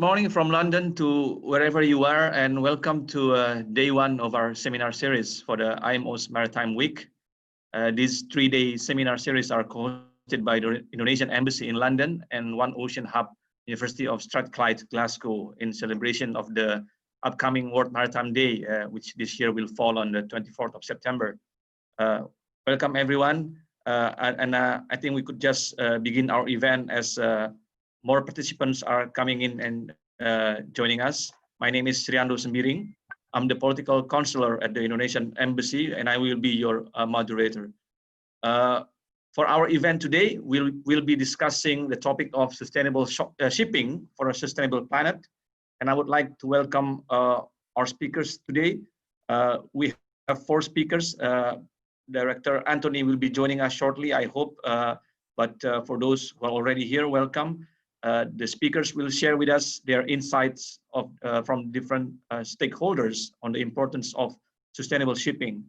Morning from London to wherever you are, and welcome to day one of our seminar series for the IMO's Maritime Week. These 3-day seminar series are hosted by the Indonesian Embassy in London and One Ocean Hub, University of Strathclyde, Glasgow, in celebration of the upcoming World Maritime Day, which this year will fall on the 24th of September. Welcome everyone, I think we could just begin our event as more participants are coming in and joining us. My name is Riando Sembiring. I'm the political counselor at the Indonesian Embassy, and I will be your moderator. For our event today, we'll be discussing the topic of sustainable shipping for a sustainable planet. And I would like to welcome our speakers today. We have 4 speakers. Director Antoni will be joining us shortly, I hope. But for those who are already here, welcome. The speakers will share with us their insights from different stakeholders on the importance of sustainable shipping.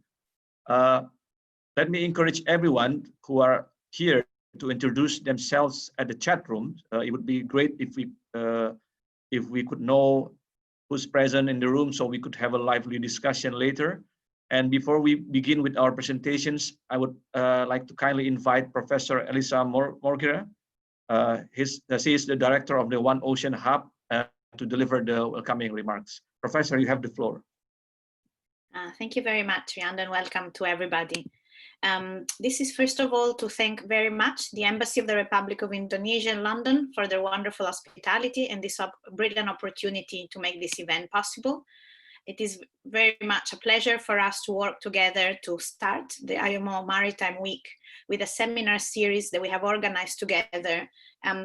Let me encourage everyone who are here to introduce themselves at the chat room. It would be great if we could know who's present in the room so we could have a lively discussion later. And before we begin with our presentations, I would like to kindly invite Professor Elisa Morgira. She is the director of the One Ocean Hub to deliver the welcoming remarks. Professor, you have the floor. Thank you very much, Riando, and welcome to everybody. This is first of all to thank very much the Embassy of the Republic of Indonesia in London for their wonderful hospitality and this brilliant opportunity to make this event possible. It is very much a pleasure for us to work together to start the IMO Maritime Week with a seminar series that we have organized together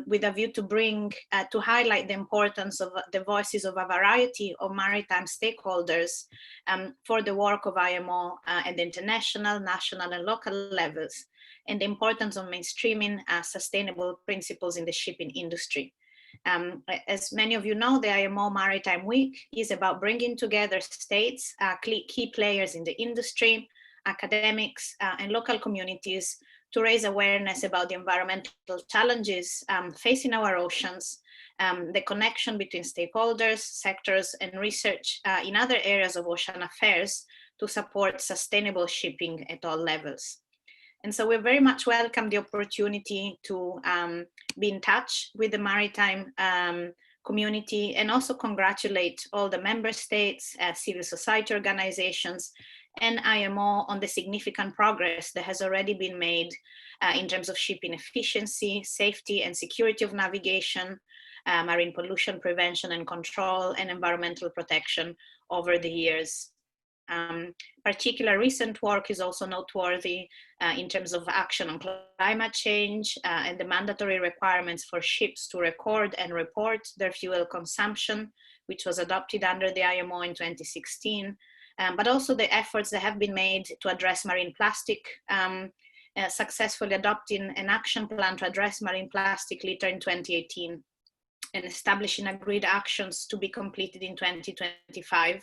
with a view to bring, to highlight the importance of the voices of a variety of maritime stakeholders for the work of IMO at the international, national and local levels, and the importance of mainstreaming sustainable principles in the shipping industry. As many of you know, the IMO Maritime Week is about bringing together states, key players in the industry, academics, and local communities to raise awareness about the environmental challenges facing our oceans, the connection between stakeholders, sectors, and research in other areas of ocean affairs to support sustainable shipping at all levels. And so we very much welcome the opportunity to be in touch with the maritime community and also congratulate all the member states, civil society organizations, and IMO on the significant progress that has already been made in terms of shipping efficiency, safety and security of navigation, marine pollution prevention and control, and environmental protection over the years. Particular recent work is also noteworthy in terms of action on climate change and the mandatory requirements for ships to record and report their fuel consumption, which was adopted under the IMO in 2016, but also the efforts that have been made to address marine plastic, successfully adopting an action plan to address marine plastic litter in 2018, and establishing agreed actions to be completed in 2025,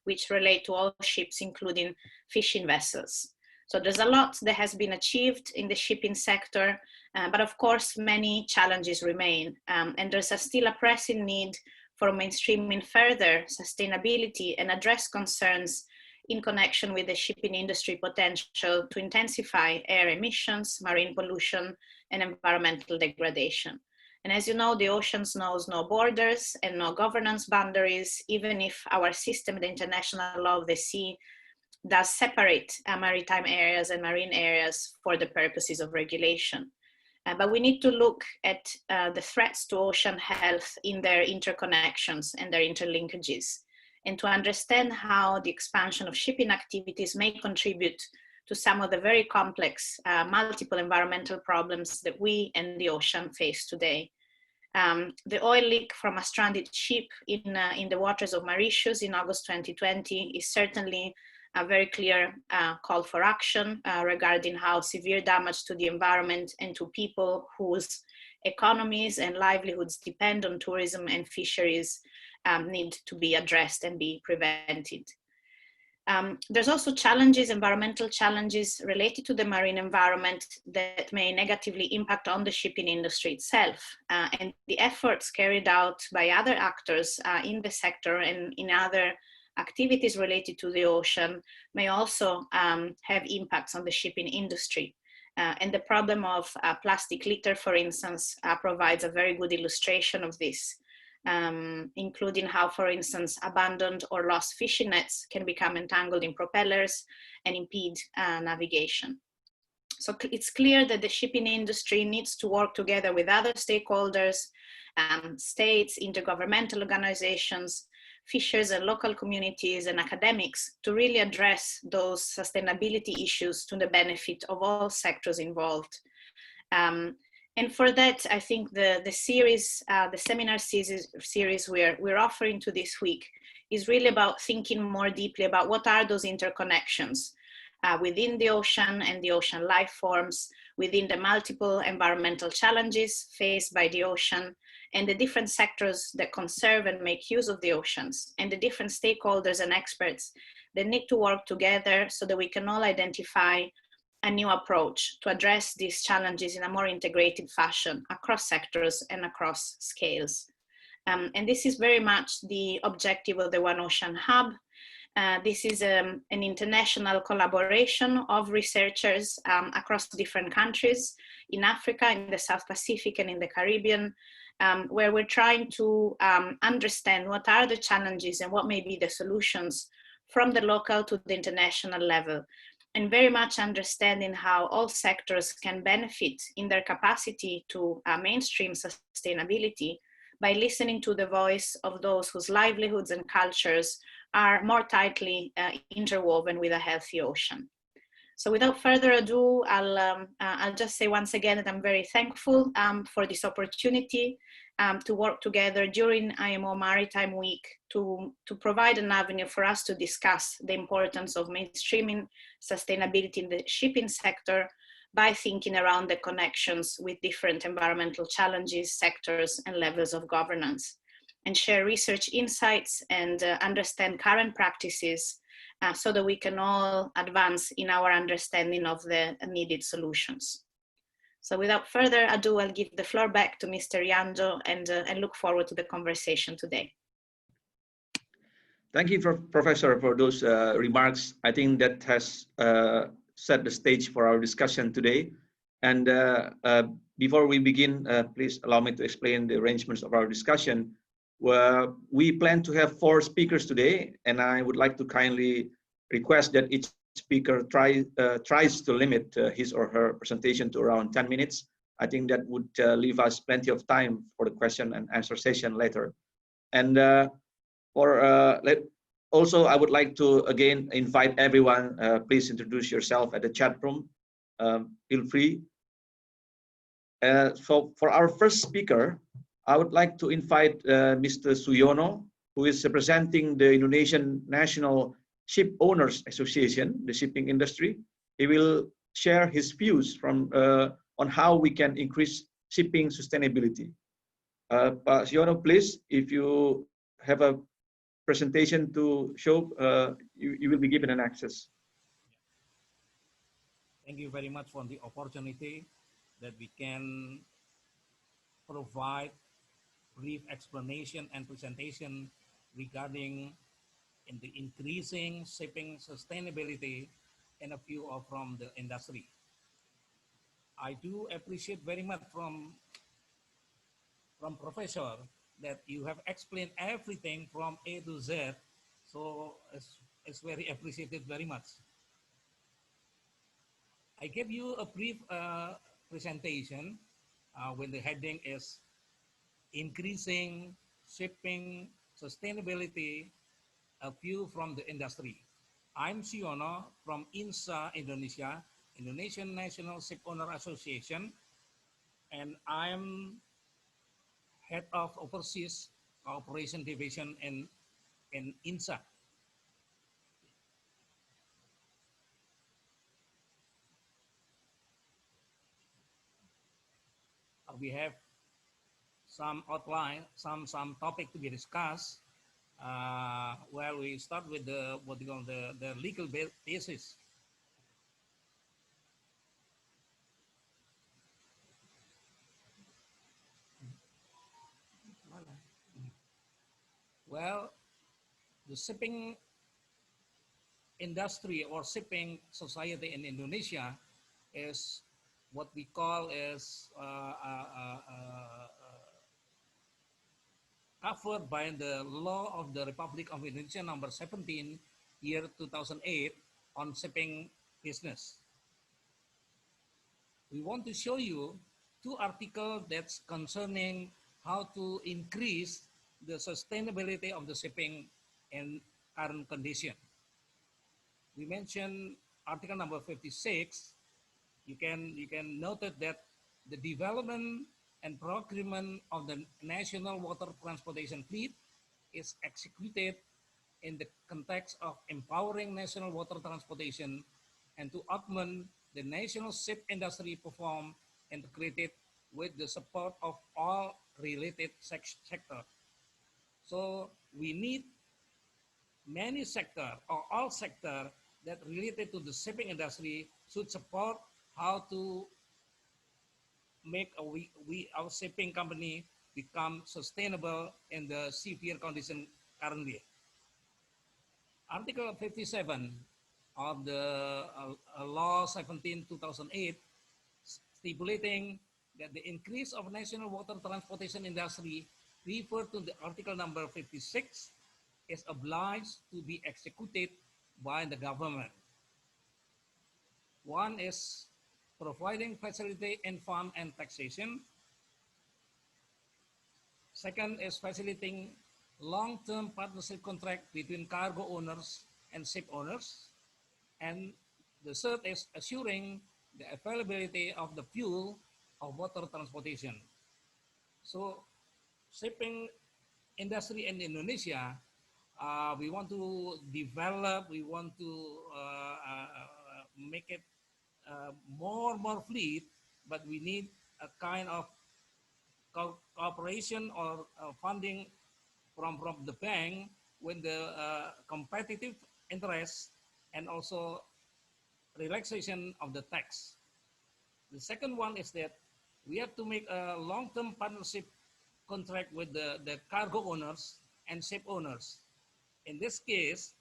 which relate to all ships, including fishing vessels. So there's a lot that has been achieved in the shipping sector, but of course, many challenges remain. And there's still a pressing need for mainstreaming further sustainability and address concerns in connection with the shipping industry potential to intensify air emissions, marine pollution, and environmental degradation. And as you know, the oceans knows no borders and no governance boundaries, even if our system, the international law of the sea, does separate maritime areas and marine areas for the purposes of regulation. But we need to look at the threats to ocean health in their interconnections and their interlinkages, and to understand how the expansion of shipping activities may contribute to some of the very complex multiple environmental problems that we and the ocean face today. The oil leak from a stranded ship in the waters of Mauritius in August 2020 is certainly a very clear call for action regarding how severe damage to the environment and to people whose economies and livelihoods depend on tourism and fisheries need to be addressed and be prevented. There's also challenges, environmental challenges related to the marine environment that may negatively impact on the shipping industry itself. And the efforts carried out by other actors in the sector and in other activities related to the ocean may also have impacts on the shipping industry. And the problem of plastic litter, for instance, provides a very good illustration of this. Including how, for instance, abandoned or lost fishing nets can become entangled in propellers and impede navigation. So it's clear that the shipping industry needs to work together with other stakeholders, states, intergovernmental organizations, fishers and local communities and academics to really address those sustainability issues to the benefit of all sectors involved. And for that, I think the series, the seminar series we're offering to this week is really about thinking more deeply about what are those interconnections within the ocean and the ocean life forms, within the multiple environmental challenges faced by the ocean, and the different sectors that conserve and make use of the oceans, and the different stakeholders and experts that need to work together so that we can all identify a new approach to address these challenges in a more integrated fashion across sectors and across scales. And this is very much the objective of the One Ocean Hub. This is an international collaboration of researchers across different countries in Africa, in the South Pacific, and in the Caribbean, where we're trying to understand what are the challenges and what may be the solutions from the local to the international level, and very much understanding how all sectors can benefit in their capacity to mainstream sustainability by listening to the voice of those whose livelihoods and cultures are more tightly interwoven with a healthy ocean. So without further ado, I'll just say once again that I'm very thankful for this opportunity to work together during IMO Maritime Week to provide an avenue for us to discuss the importance of mainstreaming sustainability in the shipping sector by thinking around the connections with different environmental challenges, sectors, and levels of governance, and share research insights and understand current practices so that we can all advance in our understanding of the needed solutions. So without further ado, I'll give the floor back to Mr. Riando and look forward to the conversation today. Thank you, Professor, for those remarks. I think that has set the stage for our discussion today. And before we begin, please allow me to explain the arrangements of our discussion. We plan to have 4 speakers today, and I would like to kindly request that each speaker tries to limit his or her presentation to around 10 minutes. I think that would leave us plenty of time for the question and answer session later. And also, I would like to again invite everyone, please introduce yourself at the chat room. Feel free. So for our first speaker, I would like to invite Mr. Suyono, who is representing the Indonesian National Ship Owners Association, the shipping industry. He will share his views from on how we can increase shipping sustainability. Pak Suyono, please, if you have a presentation to show, you will be given an access. Thank you very much for the opportunity that we can provide brief explanation and presentation regarding in the increasing shipping sustainability and a view from the industry. I do appreciate very much from Professor that you have explained everything from A to Z, so it's very appreciated very much. I gave you a brief presentation when the heading is Increasing Shipping Sustainability, a view from the industry. I'm Suyono from INSA Indonesia, Indonesian National Ship Owner Association, and I'm head of overseas cooperation division in INSA. We have some outline, some topic to be discussed. Well, we start with the what you call the legal basis. Well, the shipping industry or shipping society in Indonesia is what we call is covered by the law of the Republic of Indonesia number 17 year 2008 on shipping business. We want to show you two articles that's concerning how to increase the sustainability of the shipping in current condition. We mentioned article number 56. You can note that the development and procurement of the national water transportation fleet is executed in the context of empowering national water transportation and to augment the national ship industry perform integrated with the support of all related sectors. So we need many sectors or all sectors that related to the shipping industry should support how to make our shipping company become sustainable in the severe condition currently. Article 57 of the Law 17/2008 stipulating that the increase of national water transportation industry referred to the article number 56 is obliged to be executed by the government. One is providing facility in farm and taxation. Second is facilitating long-term partnership contract between cargo owners and ship owners. And the third is assuring the availability of the fuel of water transportation. So shipping industry in Indonesia, we want to develop, we want to make it more fleet, but we need a kind of cooperation or funding from the bank with the competitive interest and also relaxation of the tax. The second one is that we have to make a long-term partnership contract with the cargo owners and ship owners. In this case,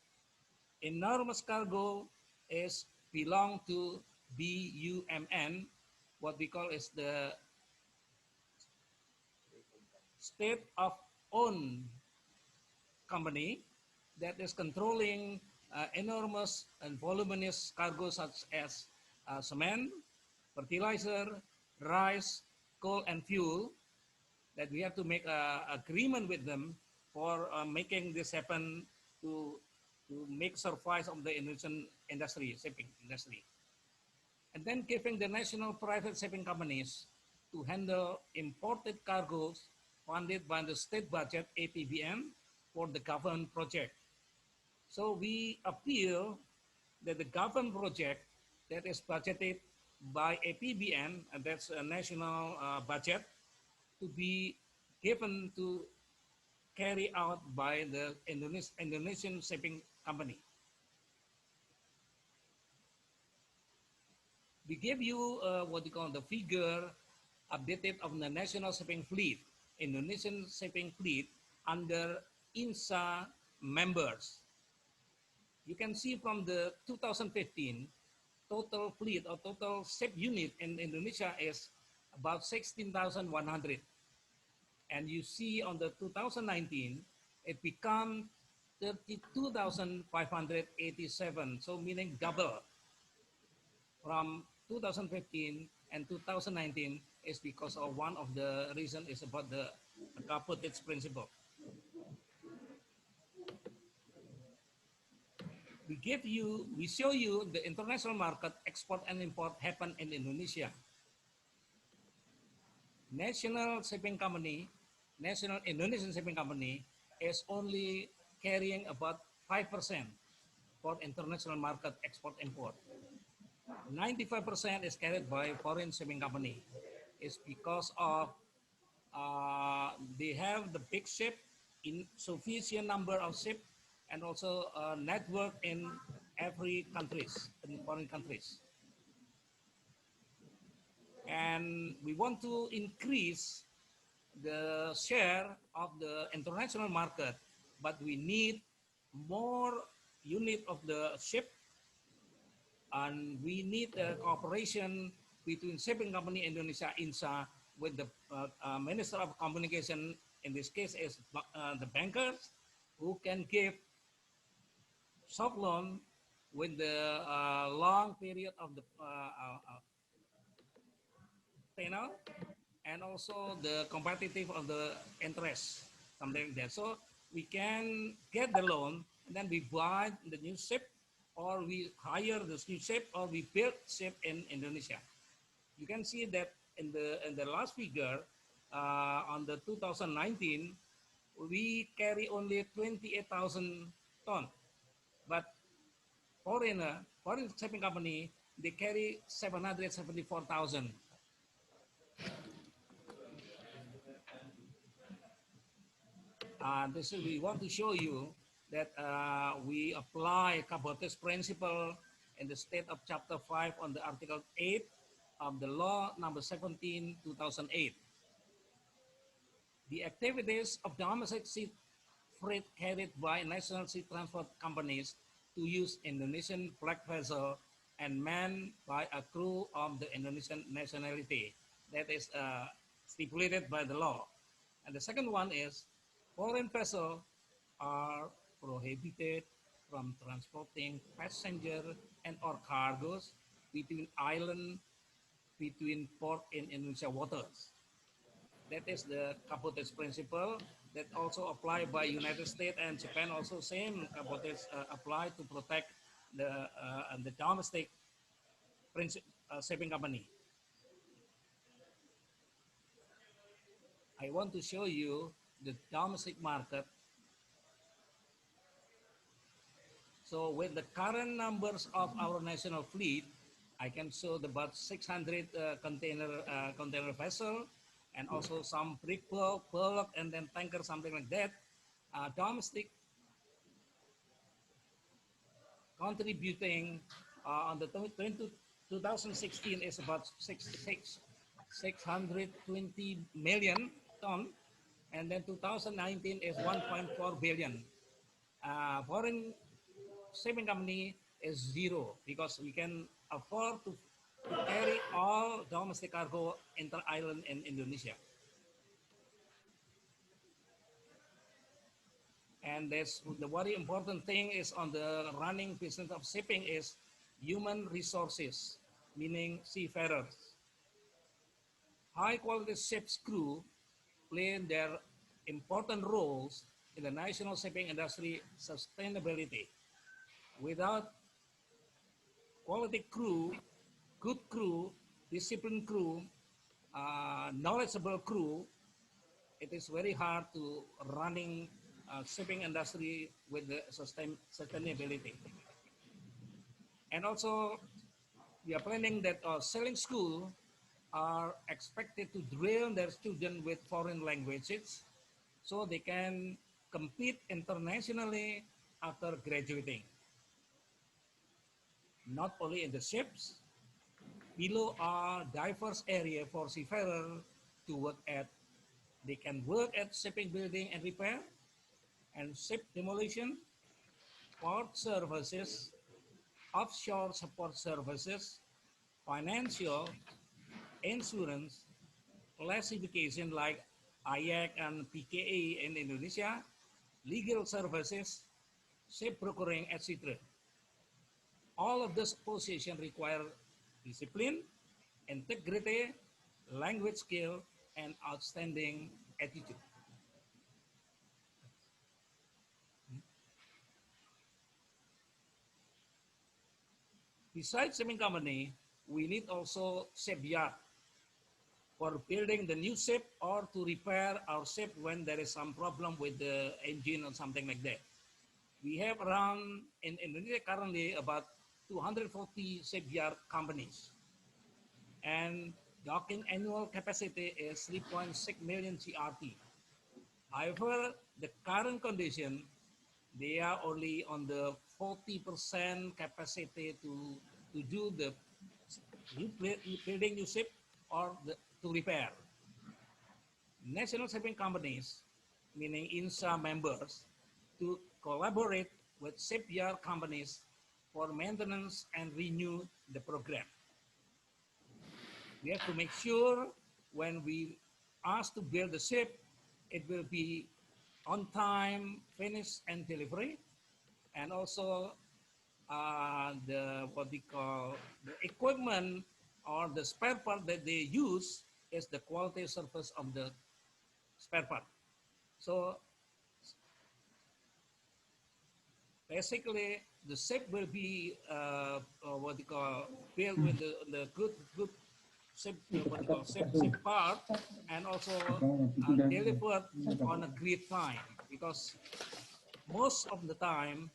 enormous cargo is belong to BUMN, what we call is the state of owned company that is controlling enormous and voluminous cargo such as cement, fertilizer, rice, coal, and fuel, that we have to make an agreement with them for making this happen to make survive of the Indonesian industry, shipping industry. And then giving the national private shipping companies to handle imported cargoes funded by the state budget, APBN, for the government project. So we appeal that the government project that is budgeted by APBN, and that's a national budget, to be given to carry out by the Indonesian shipping company. We give you what you call the figure updated of the national shipping fleet, Indonesian shipping fleet under INSA members. You can see from the 2015 total fleet or total ship unit in Indonesia is about 16,100. And you see on the 2019, it become 32,587. So meaning double from 2015 and 2019 is because of one of the reason is about the Caput's principle. We show you the international market export and import happen in Indonesia. National shipping company, national Indonesian shipping company is only carrying about 5% for international market export import. 95% is carried by foreign shipping company. It's because of they have the big ship insufficient number of ships and also a network in every countries, in foreign countries. And we want to increase the share of the international market, but we need more unit of the ship, and we need a cooperation between shipping company Indonesia INSA with the Minister of Communication. In this case is the bankers who can give soft loan with the long period of the tenor, and also the competitive of the interest, something like that. So we can get the loan, and then we buy the new ship, or we hire the new ship, or we build ship in Indonesia. You can see that in the last figure, on the 2019, we carry only 28,000 ton, but foreign shipping company, they carry 774,000. This is, we want to show you that we apply cabotage principle in the state of chapter 5 on the article 8 of the law number 17, 2008. The activities of domestic sea freight carried by national sea transport companies to use Indonesian flag vessel and manned by a crew of the Indonesian nationality. That is stipulated by the law. And the second one is foreign vessels are prohibited from transporting passenger and or cargoes between island, between port in Indonesia waters. That is the cabotage principle that also applied by United States and Japan. Also same cabotage applied to protect the domestic shipping company. I want to show you the domestic market. So with the current numbers of our national fleet, I can show about 600 container vessel, and also some brick bulk, and then tanker, something like that. Domestic contributing on the 2016 is about 620 million ton, and then 2019 is 1.4 billion. Foreign shipping company is zero because we can afford to carry all domestic cargo inter-island in Indonesia. And that's the very important thing is on the running business of shipping is human resources, meaning seafarers. High quality ship's crew play their important roles in the national shipping industry sustainability. Without quality crew, good crew, disciplined crew, knowledgeable crew, it is very hard to running shipping industry with the sustainability. And also, we are planning that sailing school are expected to drill their students with foreign languages so they can compete internationally after graduating. Not only in the ships, below are diverse area for seafarers to work at. They can work at shipping building and repair, and ship demolition, port services, offshore support services, financial, insurance, classification like IAC and PKA in Indonesia, legal services, ship brokering, etc. All of this position require discipline, integrity, language skill, and outstanding attitude. Besides shipping company, we need also shipyard for building the new ship or to repair our ship when there is some problem with the engine or something like that. We have around, in Indonesia currently, about 240 shipyard companies. And docking annual capacity is 3.6 million CRT. However, the current condition, they are only on the 40% capacity to do the building new ship or to repair. National shipping companies, meaning INSA members, to collaborate with shipyard companies for maintenance and renew the program. We have to make sure when we ask to build the ship, it will be on time, finished, and delivery, and also the what we call the equipment or the spare part that they use is the quality service of the spare part. So basically, the ship will be what we call built with the good ship, what we call ship part, and also delivered on a great time, because most of the time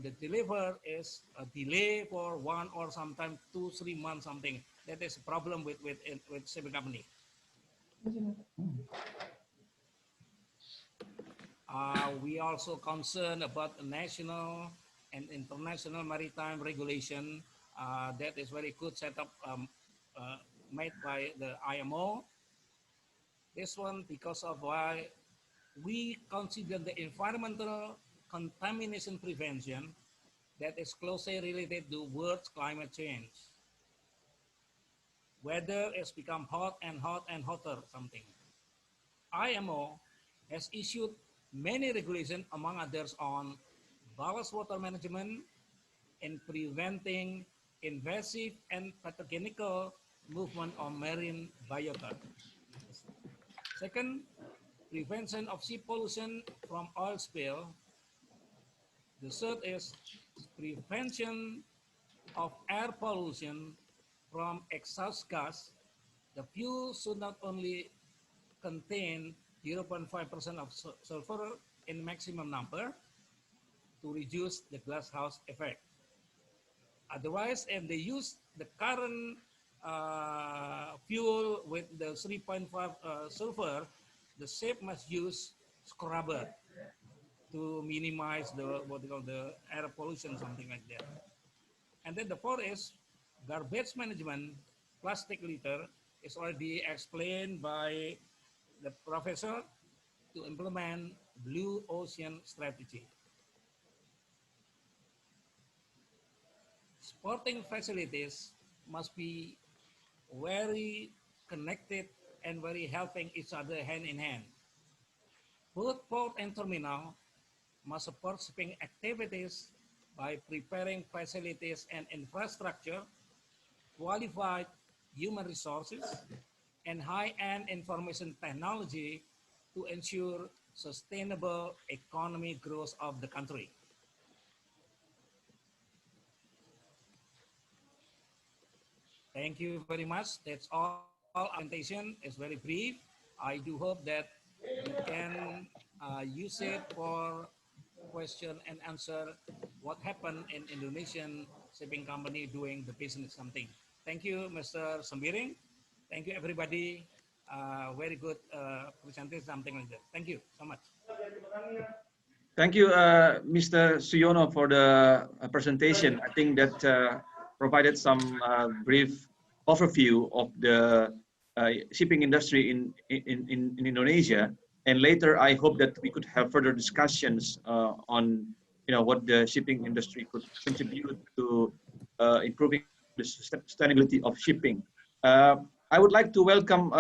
the deliver is a delay for 1 or sometimes 2-3 months something. That is a problem with shipping company. We also concerned about the national and international maritime regulation that is very good setup made by the IMO. This one because of why we consider the environmental contamination prevention that is closely related to world's climate change. Weather has become hot and hotter something. IMO has issued many regulations, among others, on ballast water management and preventing invasive and pathogenical movement of marine biota. Second, prevention of sea pollution from oil spill. The third is prevention of air pollution from exhaust gas. The fuel should not only contain 0.5% of sulfur in maximum number to reduce the greenhouse effect. Otherwise, if they use the current fuel with the 3.5 sulfur, the ship must use scrubber to minimize the what they call the air pollution, something like that. And then the fourth is garbage management. Plastic litter is already explained by the professor to implement blue ocean strategy. Sporting facilities must be very connected and very helping each other hand in hand. Both port and terminal must support shipping activities by preparing facilities and infrastructure, qualified human resources, and high-end information technology to ensure sustainable economic growth of the country. Thank you very much. That's all. Our presentation is very brief. I do hope that we can use it for question and answer what happened in Indonesian shipping company doing the business something. Thank you, Mr. Sembiring. Thank you, everybody. Very good presentation, something like that. Thank you so much. Thank you, Mr. Suyono, for the presentation. I think that provided some brief overview of the shipping industry in Indonesia. And later, I hope that we could have further discussions on, what the shipping industry could contribute to improving the sustainability of shipping. I would like to welcome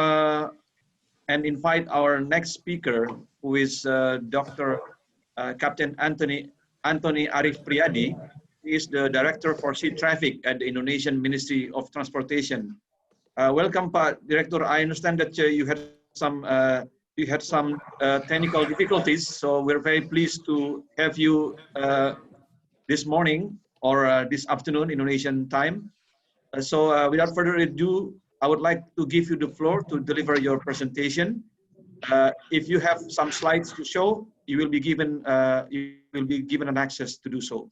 and invite our next speaker, who is Dr. Captain Antoni Arif Priadi. He is the Director for Sea Traffic at the Indonesian Ministry of Transportation. Welcome, Pak Director. I understand that you had some technical difficulties, so we're very pleased to have you this morning or this afternoon Indonesian time. So without further ado, I would like to give you the floor to deliver your presentation. If you have some slides to show, you will be given an access to do so.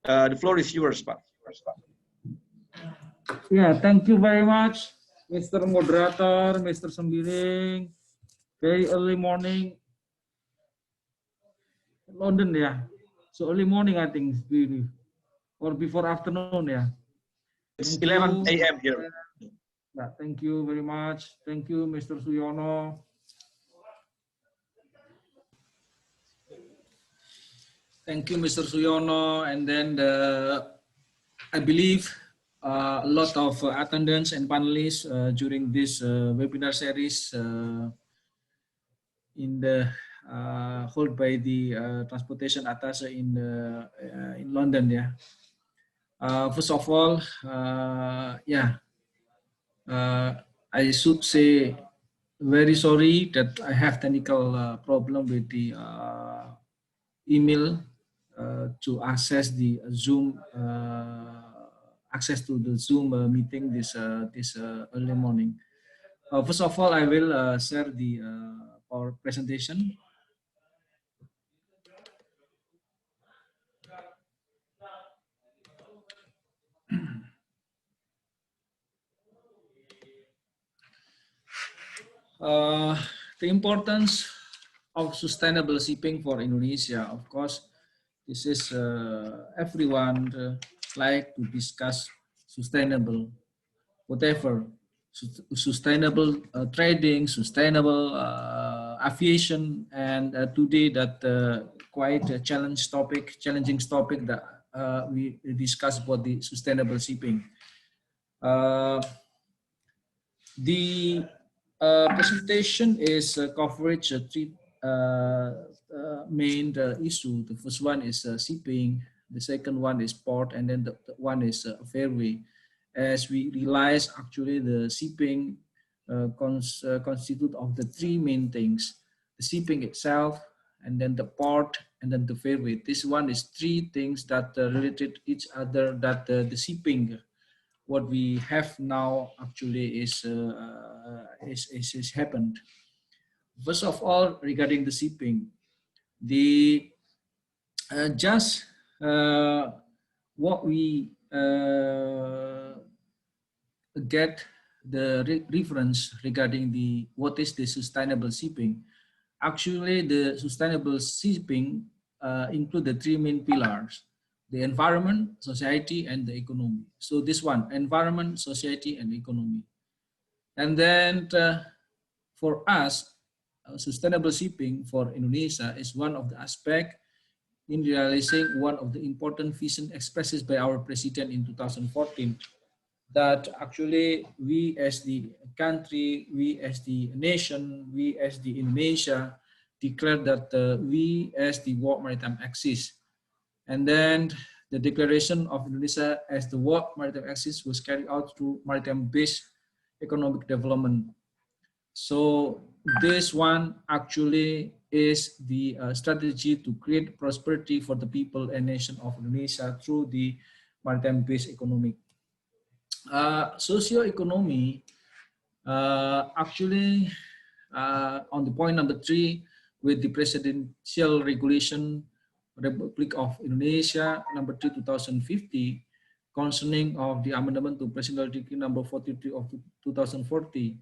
The floor is yours, Pak. Yeah, thank you very much, Mr. Moderator, Mr. Sembiring. Very early morning. London, yeah. So early morning, I think, or before afternoon, yeah. It's Thank 11 you. a.m. here. Yeah, thank you very much. Thank you, Mr. Suyono. Thank you, Mr. Suyono. And then I believe a lot of attendants and panelists during this webinar series in the held by the transportation attaché in London. Yeah. First of all, I should say very sorry that I have technical problem with the email to access the Zoom access to the Zoom meeting this early morning. First of all, I will share the our presentation. The importance of sustainable shipping for Indonesia. Of course, this is everyone like to discuss sustainable, whatever, sustainable trading, sustainable aviation, and today that quite a challenging topic that we discuss about the sustainable shipping. The presentation is coverage three main issue. The first one is shipping, the second one is port, and then the one is fairway. As we realize, actually the shipping constitute of the three main things: the shipping itself, and then the port, and then the fairway. This one is three things that related each other, that the shipping what we have now actually is happened. First of all, regarding the shipping, the just what we get the reference regarding the what is the sustainable shipping. Actually, the sustainable shipping include the three main pillars: the environment, society, and the economy. So this one, environment, society, and economy. And then for us, sustainable shipping for Indonesia is one of the aspects in realizing one of the important vision expressed by our president in 2014, that actually we as the country, we as the nation, we as the Indonesia declare that we as the World Maritime Axis. And then the declaration of Indonesia as the World Maritime Axis was carried out through maritime-based economic development. So this one actually is the strategy to create prosperity for the people and nation of Indonesia through the maritime-based economic. Socio-economy, actually on the point number 3, with the presidential regulation Republic of Indonesia number 3 2050 concerning of the amendment to presidential decree number 43 of 2040,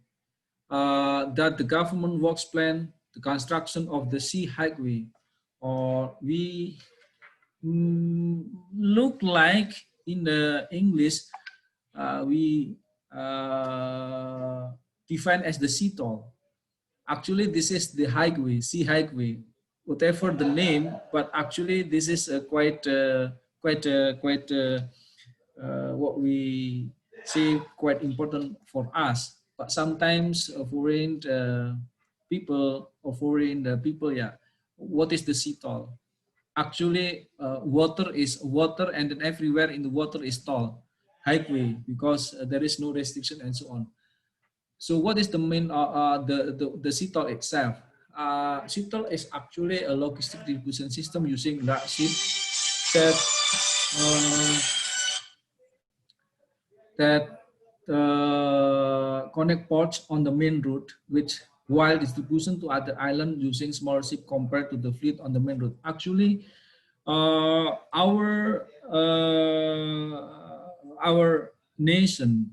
that the government works plan the construction of the sea highway, or we look like in the English we define as the sea toll. Actually, this is the highway, sea highway, whatever the name, but actually this is quite what we say quite important for us. But sometimes foreign people or foreign people, yeah, what is the sea toll? Actually, water is water, and then everywhere in the water is toll, highway, because there is no restriction and so on. So what is the main the sea-toll itself? Sea-toll is actually a logistic distribution system using large ships that connect ports on the main route, which while distribution to other islands using smaller ship compared to the fleet on the main route. Actually, our nation,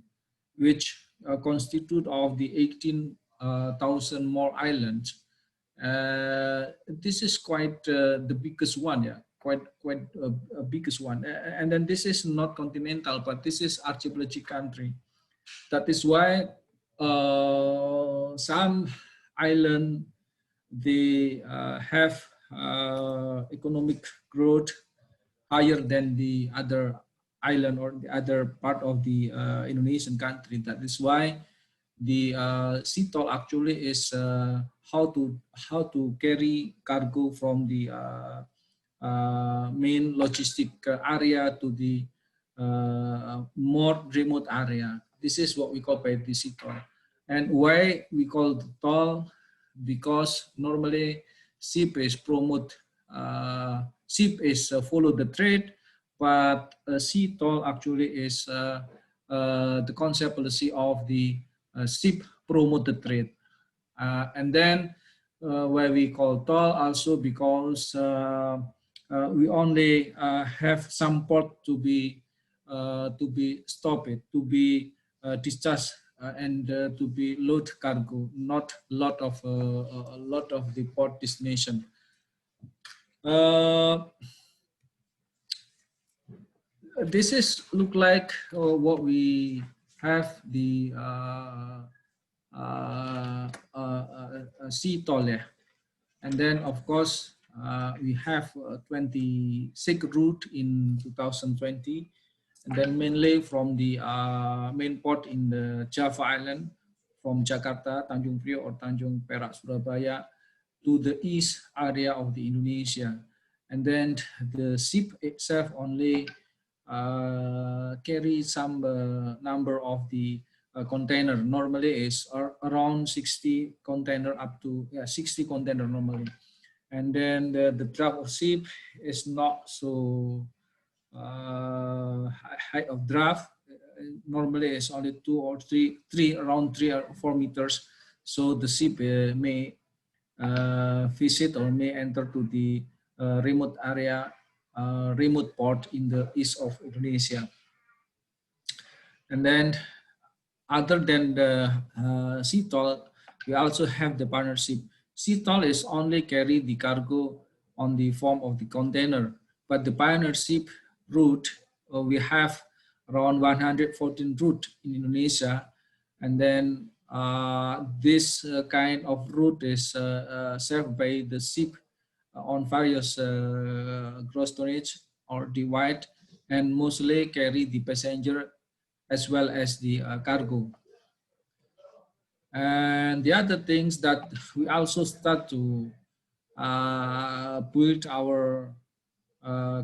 which constitute of the 18,000 more islands, This is quite the biggest one, yeah, quite a biggest one. And then this is not continental, but this is archipelagic country. That is why some island, they have economic growth higher than the other island or the other part of the Indonesian country. That is why the sea toll actually is how to carry cargo from the main logistic area to the more remote area. This is what we call by the sea toll. And why we call the toll? Because normally ship is follow the trade, but sea toll actually is the concept policy of the ship promote the trade. And then why we call toll also because we only have some port to be stopped, to be discharged, and to be load cargo, not a lot of the port destination. This is look like what we have the sea toll, yeah. And then of course we have 26 route in 2020, and then mainly from the main port in the Java Island, from Jakarta, Tanjung Priok or Tanjung Perak, Surabaya, to the east area of the Indonesia. And then the ship itself only carry some number of the container. Normally is around 60 container up to 60 container normally. And then the draft of ship is not so height of draft. Normally it's only 2 or 3, around 3 or 4 meters. So the ship may visit or may enter to the remote area, remote port in the east of Indonesia. And then other than the sea toll, we also have the partnership. Sea toll is only carry the cargo on the form of the container, but the partnership route, we have around 114 route in Indonesia. And then this kind of route is served by the ship on various gross tonnage or divide, and mostly carry the passenger as well as the cargo. And the other things that we also start to build our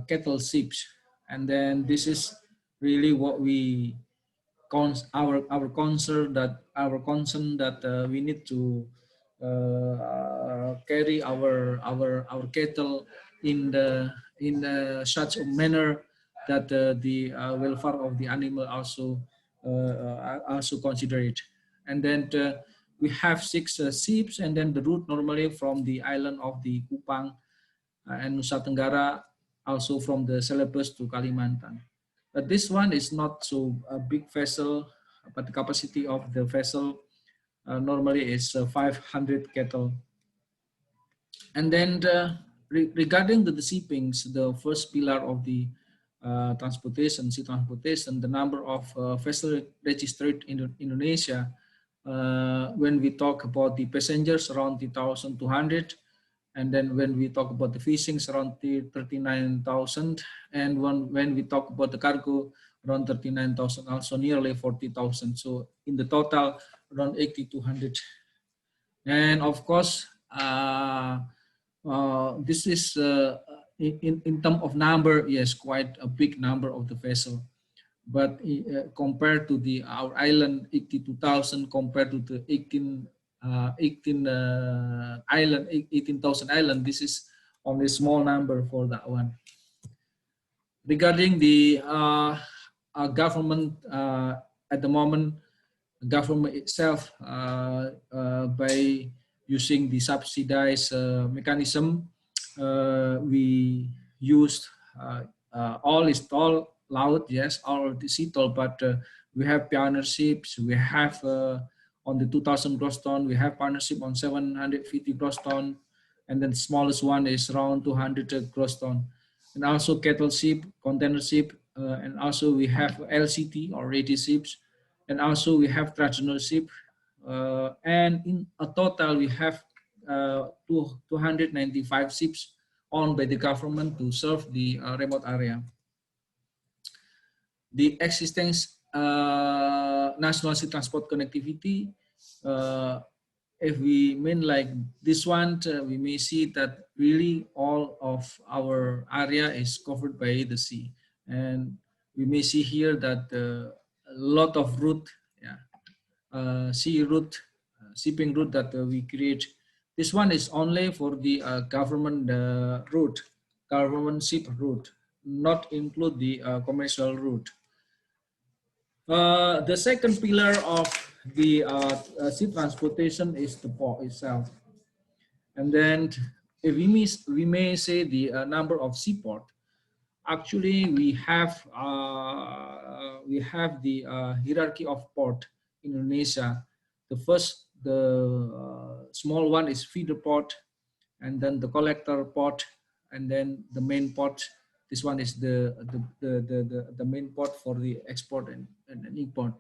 cattle ships, and then this is really what we our concern that we need to carry our cattle in such a manner that the welfare of the animal also consider it. And then we have 6 ships, and then the route normally from the island of the Kupang and Nusa Tenggara, also from the Celebes to Kalimantan. But this one is not so a big vessel, but the capacity of the vessel normally is 500 cattle. And then regarding the shippings, the first pillar of the transportation, sea transportation, the number of vessels registered in Indonesia, when we talk about the passengers, around 3,200. And then when we talk about the fishing, around 39,000. And when we talk about the cargo, around 39,000, also nearly 40,000. So in the total, around 8,200. And of course, this is in terms of number, yes, quite a big number of the vessel. But compared to our island, 82,000, compared to the 18,000 island, this is only a small number for that one. Regarding the government, at the moment, government itself, by using the subsidized mechanism, we used all is toll laut, yes, all the sea toll, but we have partnerships. We have on the 2,000 gross ton, we have partnership on 750 gross ton, and then the smallest one is around 200 gross ton. And also cattle ship, container ship, and also we have LCT or ready ships, and also we have traditional ship, and in a total we have 295 ships owned by the government to serve the remote area. The existence national sea transport connectivity, if we mean like this one, we may see that really all of our area is covered by the sea. And we may see here that a lot of route, yeah, sea route, shipping route that we create. This one is only for the government route, government ship route, not include the commercial route. The second pillar of the sea transportation is the port itself. And then if we may say the number of seaport, actually we have the hierarchy of port in Indonesia. The small one is feeder port, and then the collector port, and then the main port. This one is the main port for the export and import.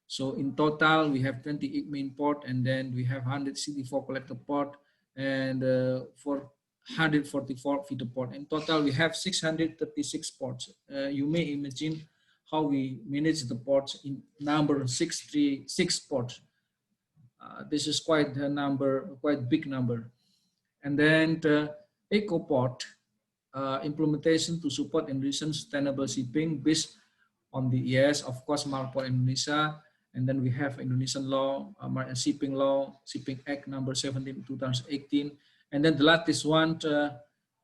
So in total, we have 28 main port, and then we have 164 collector port, and 144 feeder port. In total, we have 636 ports. You may imagine how we manage the ports in number 636 ports. This is quite a number, quite big number. And then the EcoPort implementation to support Indonesian sustainable shipping based on the of course, Marport Indonesia. And then we have Indonesian law, shipping law, Shipping Act number 17, 2018. And then the latest one,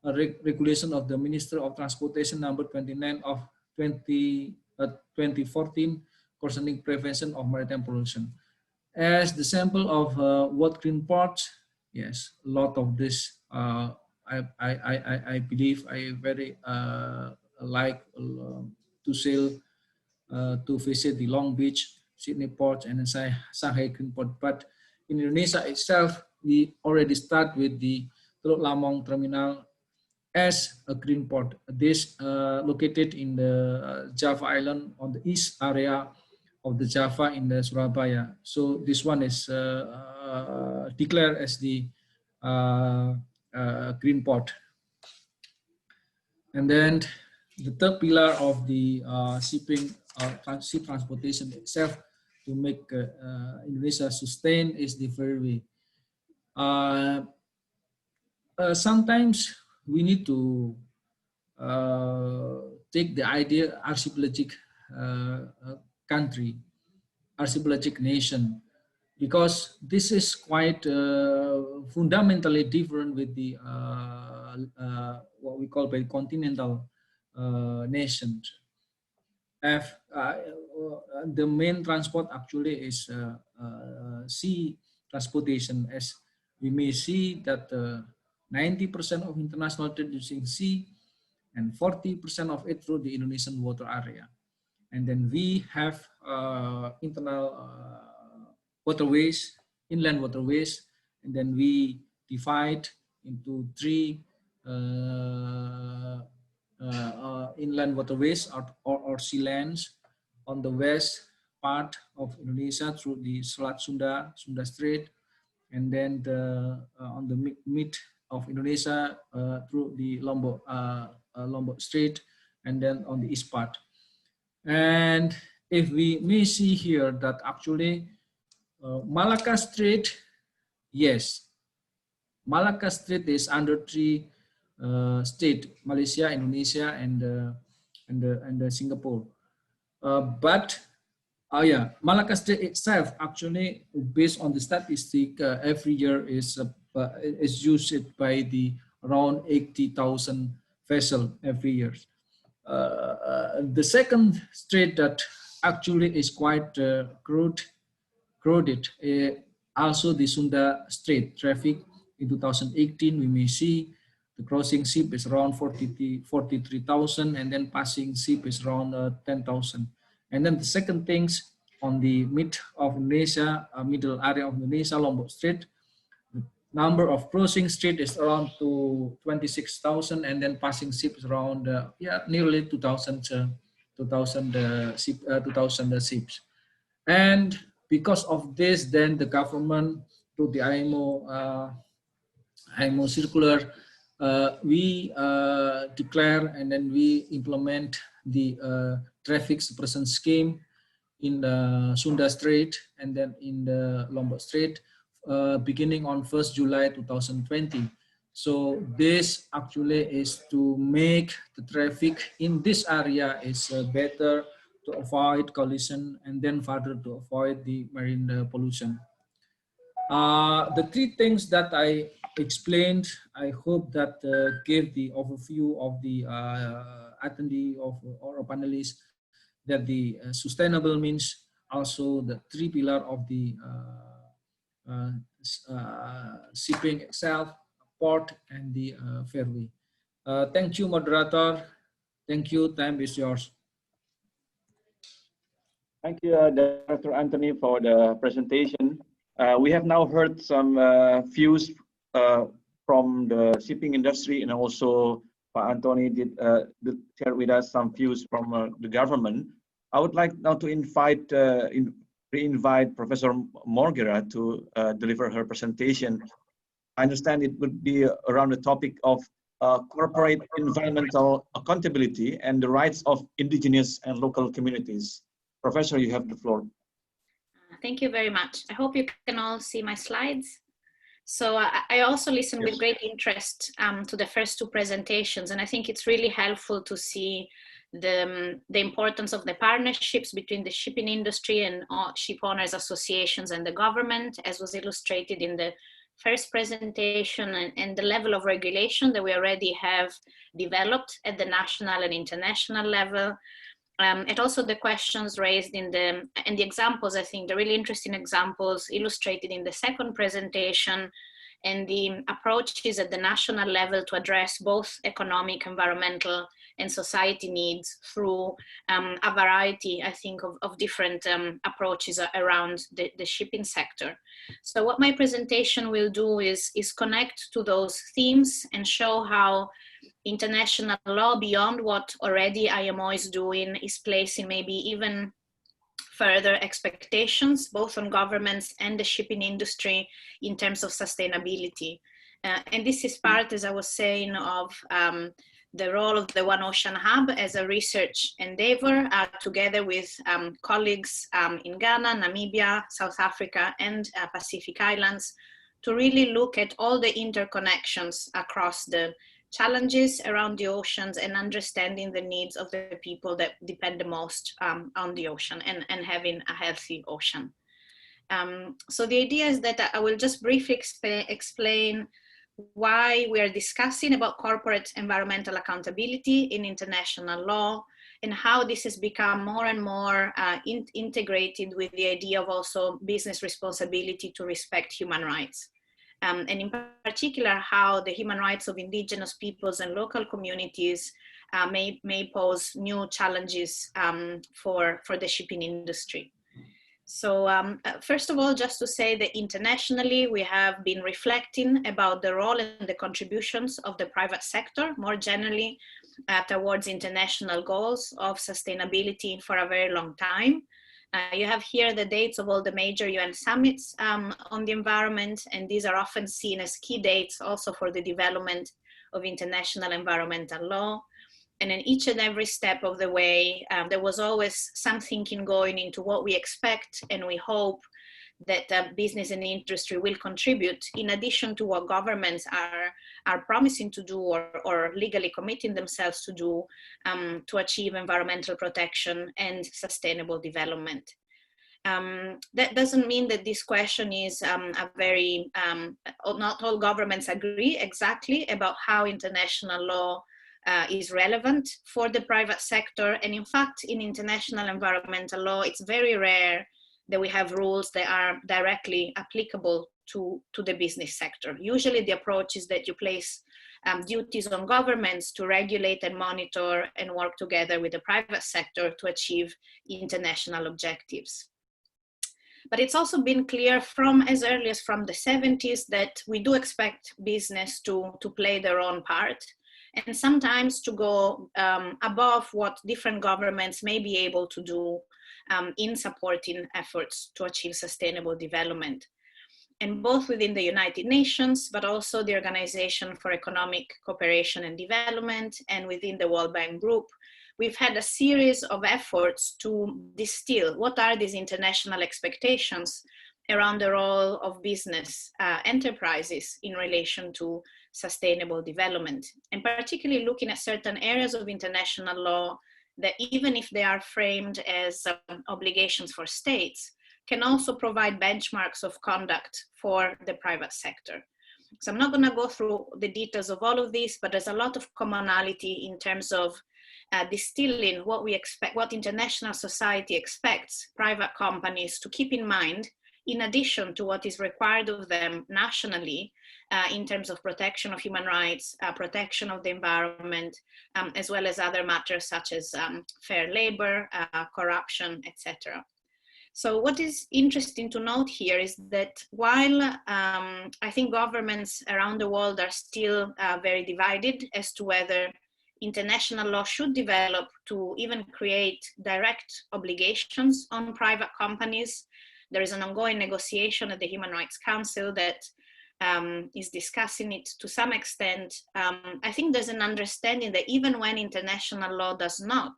regulation of the Minister of Transportation number 29 of 2014 concerning prevention of maritime pollution. As the sample of what green ports, yes, a lot of this. I believe I very like to sail to visit the Long Beach, Sydney port, and Shanghai green port. But in Indonesia itself, we already start with the Teluk Lamong terminal as a green port. This located in the Java Island on the east area of the Java in the Surabaya. So this one is declared as the green port. And then the third pillar of the shipping sea transportation itself to make Indonesia sustain is the ferry. Sometimes we need to take the idea archipelagic country, archipelagic nation, because this is quite fundamentally different with the what we call by continental nations. The main transport actually is sea transportation, as we may see that 90% of international trade using sea and 40% of it through the Indonesian water area. And then we have internal waterways, inland waterways, and then we divide into three inland waterways or sea lands on the west part of Indonesia through the Selat Sunda, Sunda Strait, and then on the mid of Indonesia through the Lombok Strait, and then on the east part. And if we may see here that actually Malacca Strait, yes, Malacca Strait is under three states: Malaysia, Indonesia, and Singapore. But Malacca Strait itself actually, based on the statistic, every year is used by the around 80,000 vessels every year. The second strait that actually is quite crowded, also the Sunda Strait traffic. In 2018, we may see the crossing ship is around 43,000, and then passing ship is around 10,000. And then the second things on the mid of Indonesia, middle area of Indonesia, Lombok Strait, Number of crossing street is around to 26,000, and then passing ships around nearly 2,000 ships. And because of this, then the government through the IMO circular, we declare and then we implement the traffic suppression scheme in the Sunda Strait and then in the Lombok Strait, beginning on 1st July 2020. So this actually is to make the traffic in this area is better to avoid collision and then further to avoid the marine pollution. The three things that I explained, I hope that gave the overview of the attendee of our panelists that the sustainable means also the three pillar of the shipping itself, port, and the fairway. Thank you, moderator. Thank you. Time is yours. Thank you, Dr. Antoni, for the presentation. We have now heard some views from the shipping industry, and also Antoni did share with us some views from the government. I would like now to re-invite Professor Morgera to deliver her presentation. I understand it would be around the topic of corporate environmental accountability and the rights of indigenous and local communities. Professor, you have the floor. Thank you very much. I hope you can all see my slides. So I also listened with great interest to the first two presentations, and I think it's really helpful to see the importance of the partnerships between the shipping industry and ship owners associations and the government, as was illustrated in the first presentation, and the level of regulation that we already have developed at the national and international level. And also the questions raised in the examples, I think the really interesting examples illustrated in the second presentation, and the approaches at the national level to address both economic, environmental, and society needs through a variety, I think, of different approaches around the shipping sector. So what my presentation will do is connect to those themes and show how international law, beyond what already IMO is doing, is placing maybe even further expectations, both on governments and the shipping industry in terms of sustainability. And this is part, as I was saying, of the role of the One Ocean Hub as a research endeavor, together with colleagues in Ghana, Namibia, South Africa, and Pacific Islands, to really look at all the interconnections across the challenges around the oceans and understanding the needs of the people that depend the most on the ocean and having a healthy ocean. So the idea is that I will just briefly explain why we are discussing about corporate environmental accountability in international law, and how this has become more and more integrated with the idea of also business responsibility to respect human rights. And in particular, how the human rights of indigenous peoples and local communities may pose new challenges for the shipping industry. So first of all, just to say that internationally, we have been reflecting about the role and the contributions of the private sector more generally towards international goals of sustainability for a very long time. You have here the dates of all the major UN summits on the environment, and these are often seen as key dates also for the development of international environmental law. And in each and every step of the way, there was always some thinking going into what we expect and we hope that business and industry will contribute, in addition to what governments are promising to do or legally committing themselves to do to achieve environmental protection and sustainable development. That doesn't mean that this question is a very, not all governments agree exactly about how international law is relevant for the private sector. And in fact, in international environmental law, it's very rare that we have rules that are directly applicable to the business sector. Usually the approach is that you place duties on governments to regulate and monitor and work together with the private sector to achieve international objectives. But it's also been clear from as early as from the 70s that we do expect business to play their own part, and sometimes to go above what different governments may be able to do in supporting efforts to achieve sustainable development. And both within the United Nations, but also the Organization for Economic Cooperation and Development, and within the World Bank Group, we've had a series of efforts to distill what are these international expectations around the role of business enterprises in relation to sustainable development, and particularly looking at certain areas of international law that, even if they are framed as obligations for states, can also provide benchmarks of conduct for the private sector. So I'm not going to go through the details of all of this, but there's a lot of commonality in terms of distilling what we expect, what international society expects private companies to keep in mind, in addition to what is required of them nationally in terms of protection of human rights, protection of the environment, as well as other matters such as fair labor, corruption, etc. So what is interesting to note here is that while I think governments around the world are still very divided as to whether international law should develop to even create direct obligations on private companies, there is an ongoing negotiation at the Human Rights Council that is discussing it to some extent. I think there's an understanding that even when international law does not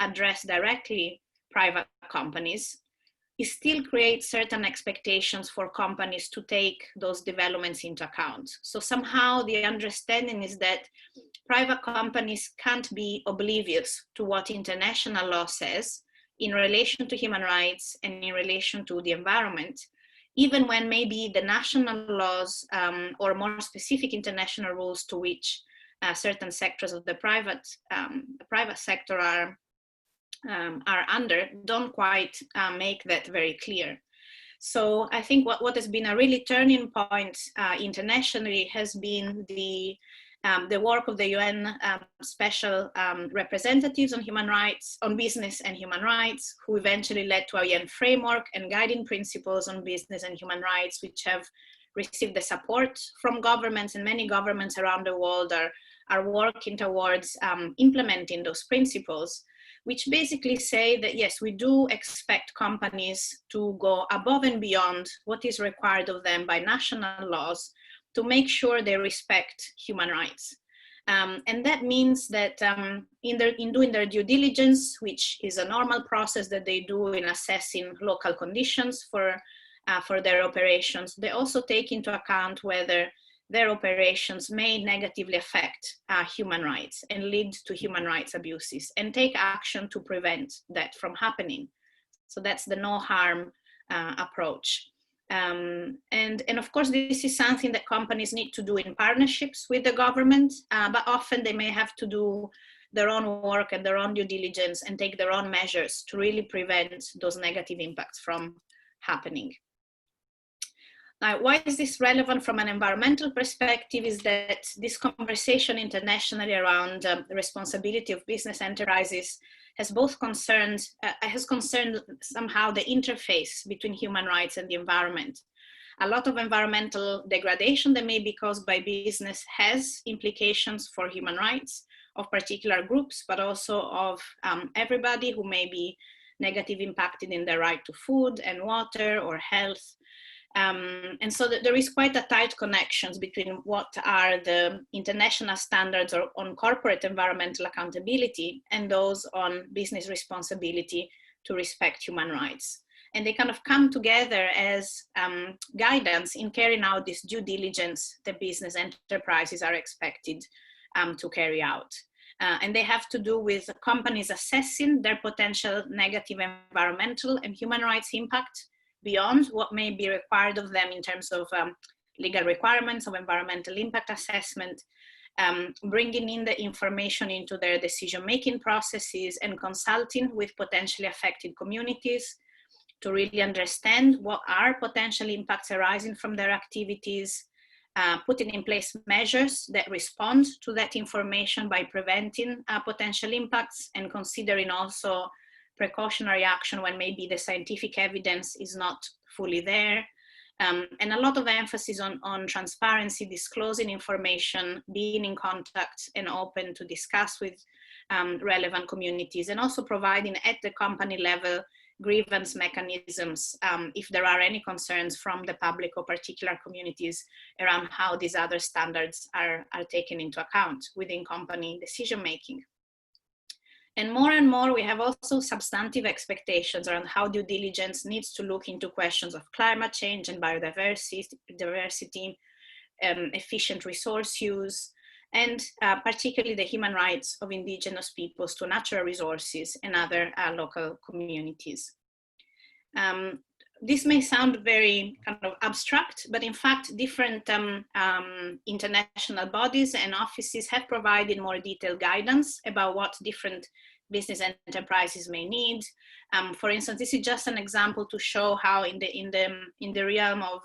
address directly private companies, it still creates certain expectations for companies to take those developments into account. So somehow the understanding is that private companies can't be oblivious to what international law says in relation to human rights and in relation to the environment, even when maybe the national laws or more specific international rules to which certain sectors of the private sector are under don't quite make that very clear. So I think what has been a really turning point internationally has been the work of the UN special representatives on human rights, on business and human rights, who eventually led to a UN framework and guiding principles on business and human rights, which have received the support from governments, and many governments around the world are working towards implementing those principles, which basically say that, yes, we do expect companies to go above and beyond what is required of them by national laws to make sure they respect human rights. And that means that in doing their due diligence, which is a normal process that they do in assessing local conditions for their operations, they also take into account whether their operations may negatively affect human rights and lead to human rights abuses, and take action to prevent that from happening. So that's the no harm approach. And of course, this is something that companies need to do in partnerships with the government, but often they may have to do their own work and their own due diligence and take their own measures to really prevent those negative impacts from happening. Now, why is this relevant from an environmental perspective is that this conversation internationally around the responsibility of business enterprises has both concerned somehow the interface between human rights and the environment. A lot of environmental degradation that may be caused by business has implications for human rights of particular groups, but also of everybody who may be negatively impacted in their right to food and water or health. And so there is quite a tight connections between what are the international standards on corporate environmental accountability and those on business responsibility to respect human rights. And they kind of come together as guidance in carrying out this due diligence that business enterprises are expected to carry out. And they have to do with companies assessing their potential negative environmental and human rights impact beyond what may be required of them in terms of legal requirements of environmental impact assessment, bringing in the information into their decision-making processes and consulting with potentially affected communities to really understand what are potential impacts arising from their activities, putting in place measures that respond to that information by preventing potential impacts, and considering also precautionary action when maybe the scientific evidence is not fully there. And a lot of emphasis on transparency, disclosing information, being in contact and open to discuss with relevant communities, and also providing at the company level grievance mechanisms if there are any concerns from the public or particular communities around how these other standards are taken into account within company decision making. And more, we have also substantive expectations around how due diligence needs to look into questions of climate change and biodiversity, efficient resource use, and particularly the human rights of indigenous peoples to natural resources and other local communities. This may sound very kind of abstract, but in fact, different international bodies and offices have provided more detailed guidance about what different business enterprises may need. For instance, this is just an example to show how in the realm of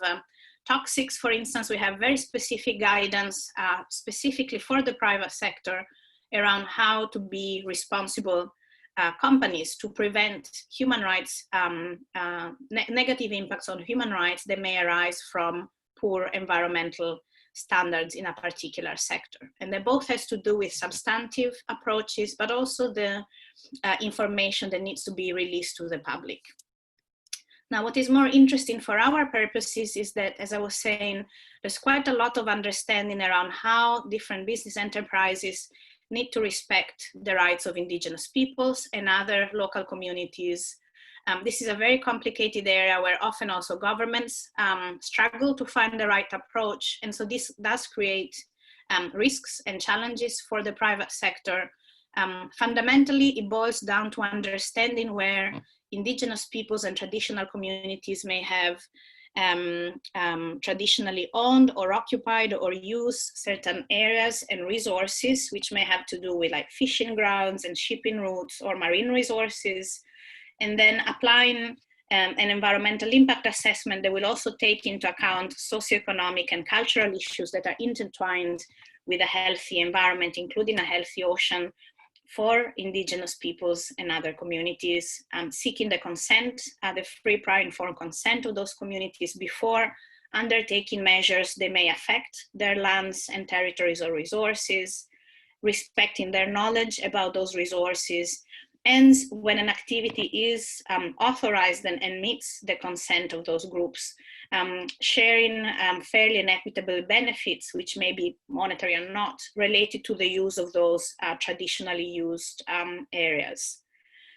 toxics, for instance, we have very specific guidance specifically for the private sector around how to be responsible companies to prevent human rights, negative impacts on human rights that may arise from poor environmental standards in a particular sector. And that both has to do with substantive approaches, but also the information that needs to be released to the public. Now, what is more interesting for our purposes is that, as I was saying, there's quite a lot of understanding around how different business enterprises need to respect the rights of indigenous peoples and other local communities. This is a very complicated area where often also governments struggle to find the right approach. And so this does create risks and challenges for the private sector. Fundamentally, it boils down to understanding where indigenous peoples and traditional communities may have traditionally owned or occupied or used certain areas and resources, which may have to do with like fishing grounds and shipping routes or marine resources, and then applying an environmental impact assessment that will also take into account socioeconomic and cultural issues that are intertwined with a healthy environment, including a healthy ocean for indigenous peoples and other communities, seeking the consent, the free, prior, informed consent of those communities before undertaking measures that may affect their lands and territories or resources, respecting their knowledge about those resources, and when an activity is authorized and meets the consent of those groups, sharing fairly and equitable benefits, which may be monetary or not, related to the use of those traditionally used areas.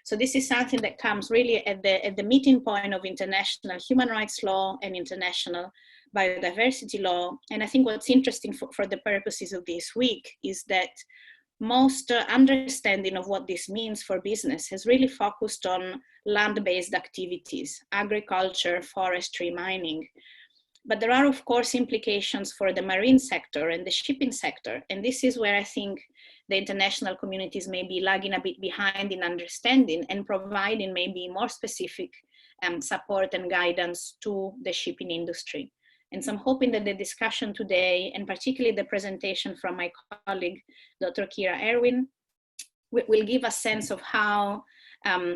So this is something that comes really at the meeting point of international human rights law and international biodiversity law. And I think what's interesting for the purposes of this week is that most understanding of what this means for business has really focused on land-based activities, agriculture, forestry, mining. But there are, of course, implications for the marine sector and the shipping sector. And this is where I think the international communities may be lagging a bit behind in understanding and providing maybe more specific support and guidance to the shipping industry. And so I'm hoping that the discussion today, and particularly the presentation from my colleague, Dr. Kira Erwin, will give a sense of how,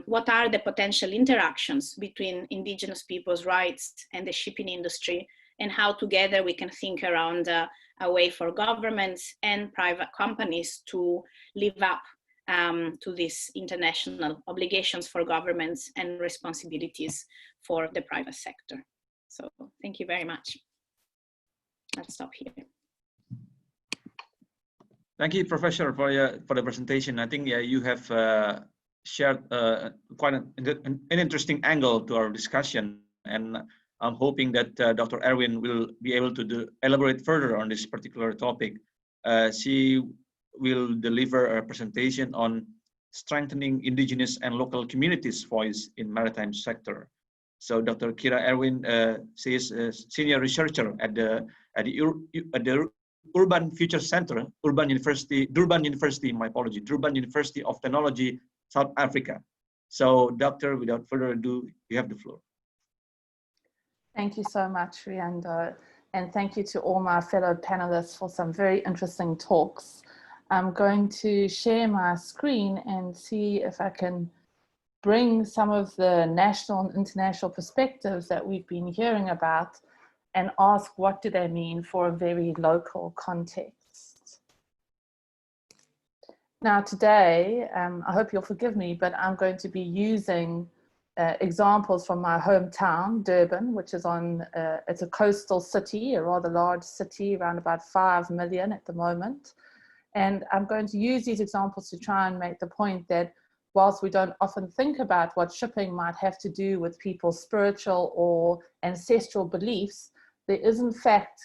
what are the potential interactions between indigenous people's rights and the shipping industry, and how together we can think around a way for governments and private companies to live up to these international obligations for governments and responsibilities for the private sector. So thank you very much. I'll stop here. Thank you, Professor, for the presentation. I think you have shared quite an interesting angle to our discussion, and I'm hoping that Dr. Erwin will be able to elaborate further on this particular topic. She will deliver a presentation on strengthening indigenous and local communities' voice in maritime sector. So Dr. Kira Erwin, she is a senior researcher at the Urban Future Center, Durban University of Technology, South Africa. So Doctor, without further ado, you have the floor. Thank you so much, Riando. And thank you to all my fellow panelists for some very interesting talks. I'm going to share my screen and see if I can bring some of the national and international perspectives that we've been hearing about and ask what do they mean for a very local context. Now today, I hope you'll forgive me, but I'm going to be using examples from my hometown, Durban, which is on, it's a coastal city, a rather large city, around about 5 million at the moment. And I'm going to use these examples to try and make the point that whilst we don't often think about what shipping might have to do with people's spiritual or ancestral beliefs, there is in fact,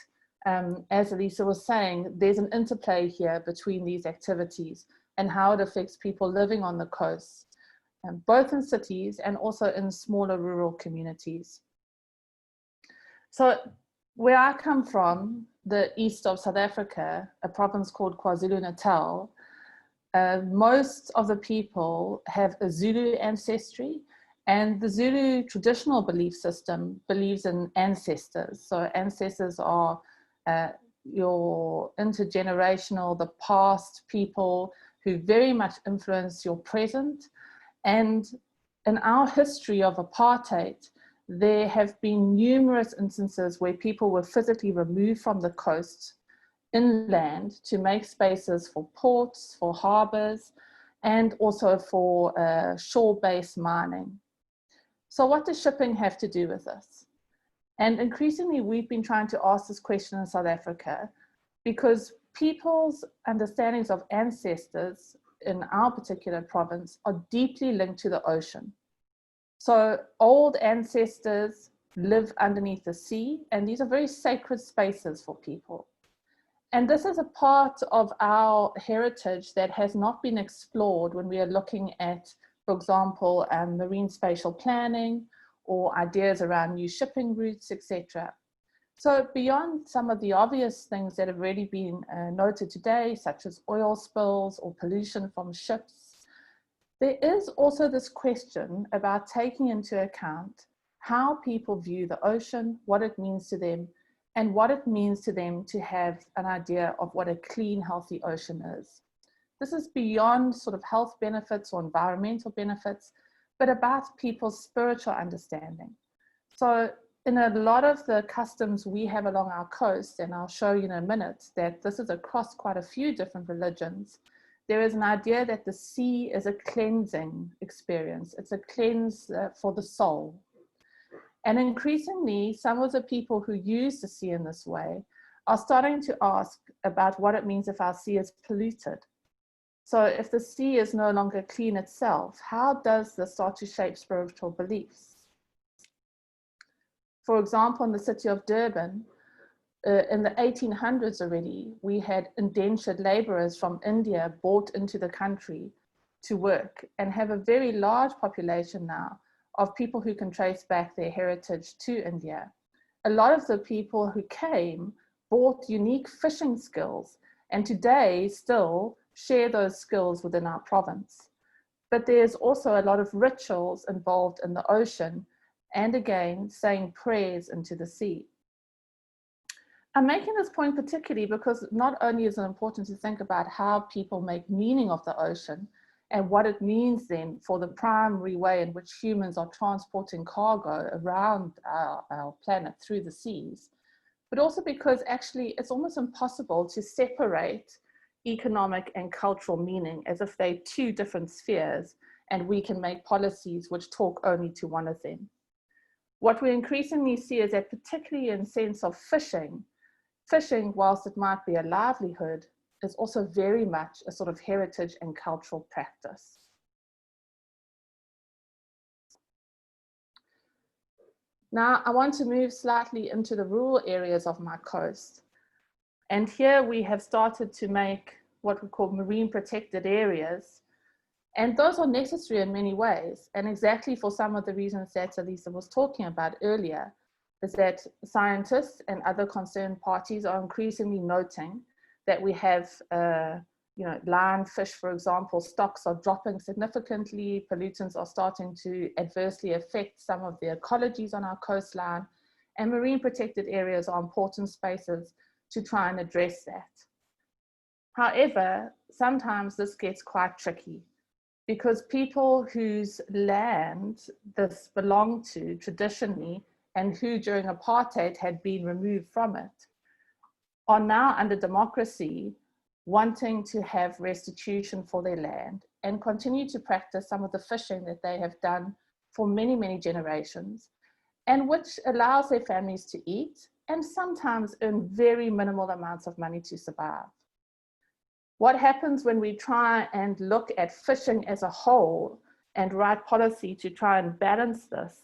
as Elisa was saying, there's an interplay here between these activities and how it affects people living on the coast, both in cities and also in smaller rural communities. So where I come from, the east of South Africa, a province called KwaZulu-Natal, most of the people have a Zulu ancestry, and the Zulu traditional belief system believes in ancestors. So ancestors are your intergenerational, the past people who very much influence your present. And in our history of apartheid, there have been numerous instances where people were physically removed from the coast inland to make spaces for ports, for harbors, and also for shore-based mining. So what does shipping have to do with this? And increasingly, we've been trying to ask this question in South Africa because people's understandings of ancestors in our particular province are deeply linked to the ocean. So old ancestors live underneath the sea, and these are very sacred spaces for people. And this is a part of our heritage that has not been explored when we are looking at, for example, marine spatial planning or ideas around new shipping routes, etc. So beyond some of the obvious things that have already been noted today, such as oil spills or pollution from ships, there is also this question about taking into account how people view the ocean, what it means to them, and what it means to them to have an idea of what a clean, healthy ocean is. This is beyond sort of health benefits or environmental benefits, but about people's spiritual understanding. So in a lot of the customs we have along our coast, and I'll show you in a minute that this is across quite a few different religions, there is an idea that the sea is a cleansing experience. It's a cleanse for the soul. And increasingly, some of the people who use the sea in this way are starting to ask about what it means if our sea is polluted. So if the sea is no longer clean itself, how does this start to shape spiritual beliefs? For example, in the city of Durban, in the 1800s already, we had indentured laborers from India brought into the country to work and have a very large population now of people who can trace back their heritage to India. A lot of the people who came brought unique fishing skills and today still share those skills within our province. But there's also a lot of rituals involved in the ocean and again, saying prayers into the sea. I'm making this point particularly because not only is it important to think about how people make meaning of the ocean and what it means then for the primary way in which humans are transporting cargo around our planet through the seas, but also because actually it's almost impossible to separate economic and cultural meaning as if they're two different spheres and we can make policies which talk only to one of them. What we increasingly see is that particularly in sense of fishing, whilst it might be a livelihood, is also very much a sort of heritage and cultural practice. Now, I want to move slightly into the rural areas of my coast. And here we have started to make what we call marine protected areas. And those are necessary in many ways. And exactly for some of the reasons that Elisa was talking about earlier, is that scientists and other concerned parties are increasingly noting that we have, lionfish, for example, stocks are dropping significantly, pollutants are starting to adversely affect some of the ecologies on our coastline, and marine protected areas are important spaces to try and address that. However, sometimes this gets quite tricky because people whose land this belonged to traditionally and who during apartheid had been removed from it are now under democracy wanting to have restitution for their land and continue to practice some of the fishing that they have done for many, many generations, and which allows their families to eat and sometimes earn very minimal amounts of money to survive. What happens when we try and look at fishing as a whole and write policy to try and balance this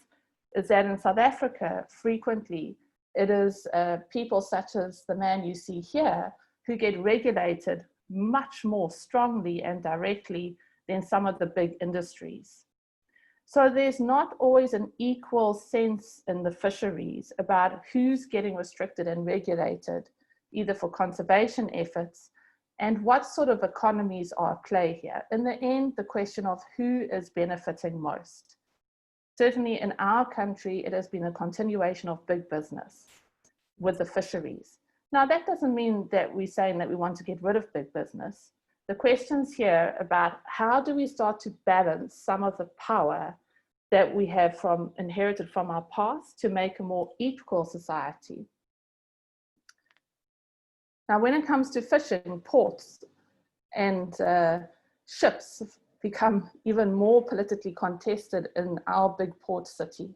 is that in South Africa, frequently, it is people such as the man you see here who get regulated much more strongly and directly than some of the big industries. So there's not always an equal sense in the fisheries about who's getting restricted and regulated, either for conservation efforts, and what sort of economies are at play here. In the end, the question of who is benefiting most. Certainly in our country, it has been a continuation of big business with the fisheries. Now, that doesn't mean that we're saying that we want to get rid of big business. The question's here about how do we start to balance some of the power that we have inherited from our past to make a more equal society. Now, when it comes to fishing, ports and ships have become even more politically contested in our big port city.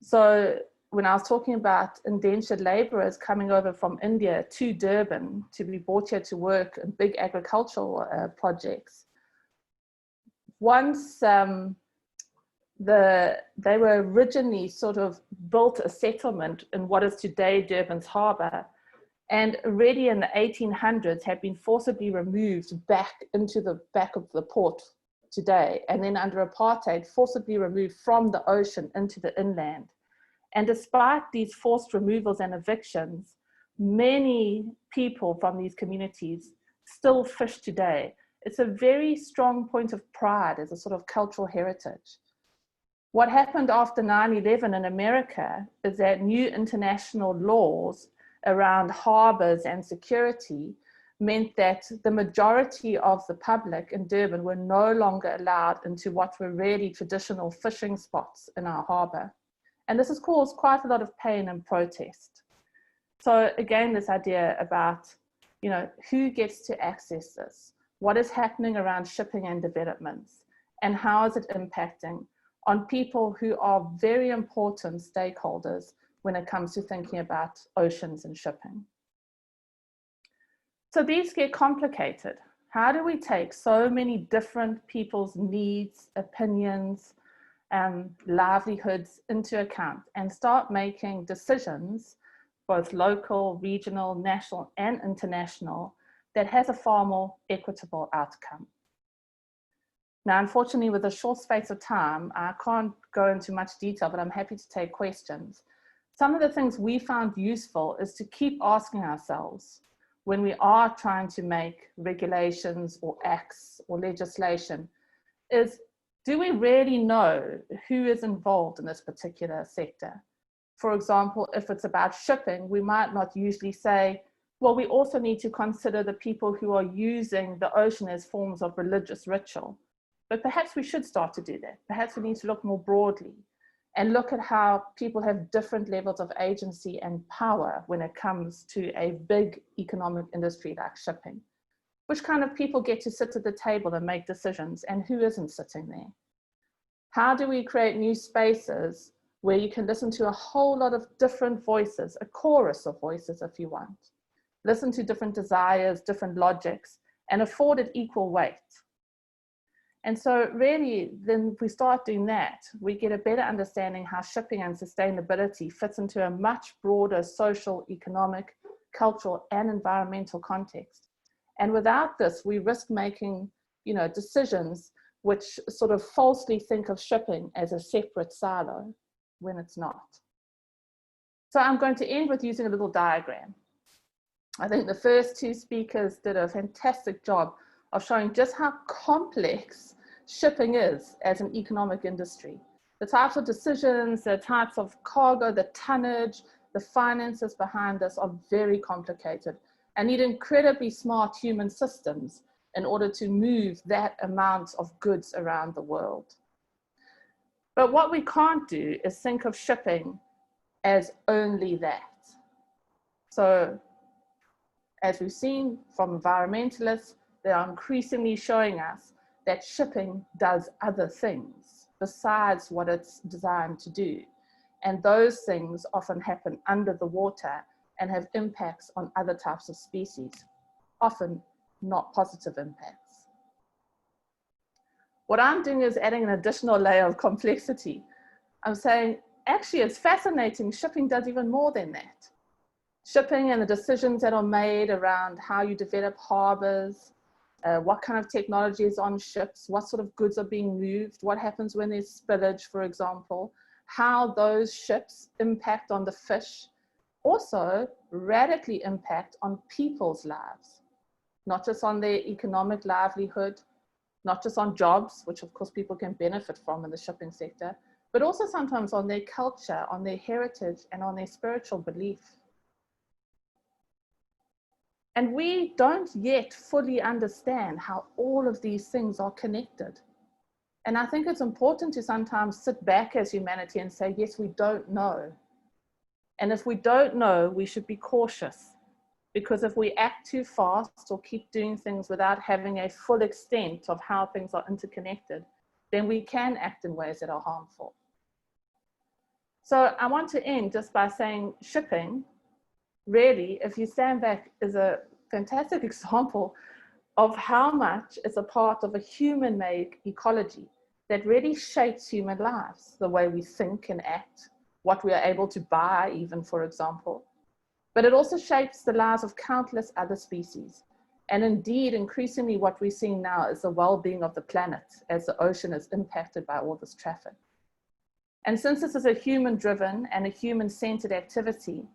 So when I was talking about indentured laborers coming over from India to Durban to be brought here to work in big agricultural projects, once they were originally sort of built a settlement in what is today Durban's harbour, and already in the 1800s had been forcibly removed back into the back of the port today, and then under apartheid forcibly removed from the ocean into the inland. And despite these forced removals and evictions, many people from these communities still fish today. It's a very strong point of pride as a sort of cultural heritage. What happened after 9/11 in America is that new international laws around harbors and security meant that the majority of the public in Durban were no longer allowed into what were really traditional fishing spots in our harbor. And this has caused quite a lot of pain and protest. So again, this idea about, you know, who gets to access this? What is happening around shipping and developments? And how is it impacting on people who are very important stakeholders when it comes to thinking about oceans and shipping? So these get complicated. How do we take so many different people's needs, opinions, livelihoods into account and start making decisions, both local, regional, national, and international, that has a far more equitable outcome? Now, unfortunately, with a short space of time, I can't go into much detail, but I'm happy to take questions. Some of the things we found useful is to keep asking ourselves when we are trying to make regulations or acts or legislation is, do we really know who is involved in this particular sector? For example, if it's about shipping, we might not usually say, well, we also need to consider the people who are using the ocean as forms of religious ritual. But perhaps we should start to do that. Perhaps we need to look more broadly and look at how people have different levels of agency and power when it comes to a big economic industry like shipping. Which kind of people get to sit at the table and make decisions, and who isn't sitting there? How do we create new spaces where you can listen to a whole lot of different voices, a chorus of voices if you want, listen to different desires, different logics, and afford it equal weight? And so really, then if we start doing that, we get a better understanding how shipping and sustainability fits into a much broader social, economic, cultural, and environmental context. And without this, we risk making, you know, decisions which sort of falsely think of shipping as a separate silo when it's not. So I'm going to end with using a little diagram. I think the first two speakers did a fantastic job of showing just how complex shipping is as an economic industry. The types of decisions, the types of cargo, the tonnage, the finances behind this are very complicated and need incredibly smart human systems in order to move that amount of goods around the world. But what we can't do is think of shipping as only that. So, as we've seen from environmentalists, they are increasingly showing us that shipping does other things besides what it's designed to do. And those things often happen under the water and have impacts on other types of species, often not positive impacts. What I'm doing is adding an additional layer of complexity. I'm saying, actually, it's fascinating. Shipping does even more than that. Shipping and the decisions that are made around how you develop harbors, what kind of technology is on ships, what sort of goods are being moved, what happens when there's spillage, for example, how those ships impact on the fish, also radically impact on people's lives, not just on their economic livelihood, not just on jobs, which of course people can benefit from in the shipping sector, but also sometimes on their culture, on their heritage, and on their spiritual belief. And we don't yet fully understand how all of these things are connected. And I think it's important to sometimes sit back as humanity and say, yes, we don't know. And if we don't know, we should be cautious. Because if we act too fast or keep doing things without having a full extent of how things are interconnected, then we can act in ways that are harmful. So I want to end just by saying shipping, really, if you stand back, is a fantastic example of how much is a part of a human-made ecology that really shapes human lives, the way we think and act, what we are able to buy even, for example. But it also shapes the lives of countless other species. And indeed, increasingly what we're seeing now is the well-being of the planet as the ocean is impacted by all this traffic. And since this is a human-driven and a human-centered activity,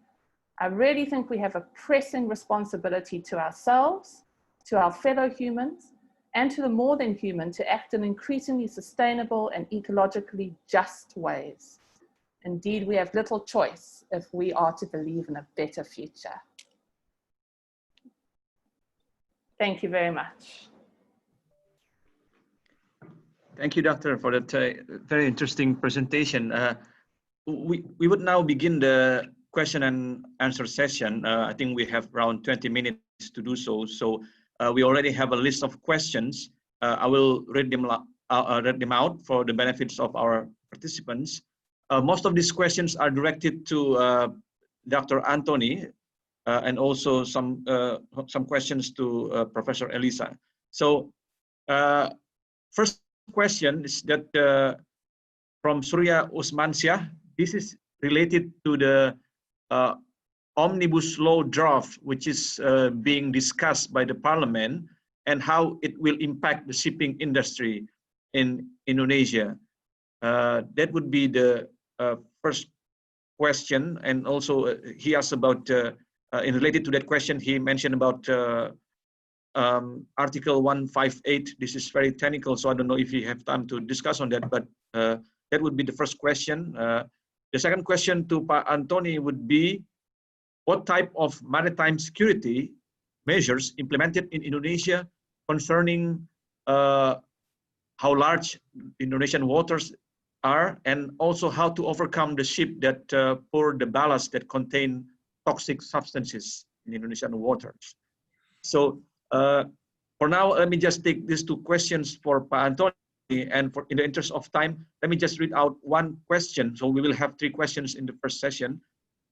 I really think we have a pressing responsibility to ourselves, to our fellow humans, and to the more than human to act in increasingly sustainable and ecologically just ways. Indeed, we have little choice if we are to believe in a better future. Thank you very much. Thank you, Doctor, for that very interesting presentation. We would now begin the question and answer session. I think we have around 20 minutes to do so. So we already have a list of questions. I will read them out for the benefits of our participants. Most of these questions are directed to Dr. Antoni and also some questions to Professor Elisa. So first question is that from Surya Usmansyah. This is related to the omnibus law draft, which is being discussed by the parliament, and how it will impact the shipping industry in Indonesia. That would be the first question. And also he asked about, in related to that question, he mentioned about Article 158. This is very technical, so I don't know if you have time to discuss on that, but that would be the first question. The second question to Pak Antoni would be, what type of maritime security measures implemented in Indonesia concerning how large Indonesian waters are, and also how to overcome the ship that pour the ballast that contain toxic substances in Indonesian waters. So for now, let me just take these two questions for Pak Antoni, and in the interest of time, let me just read out one question. So we will have 3 questions in the first session.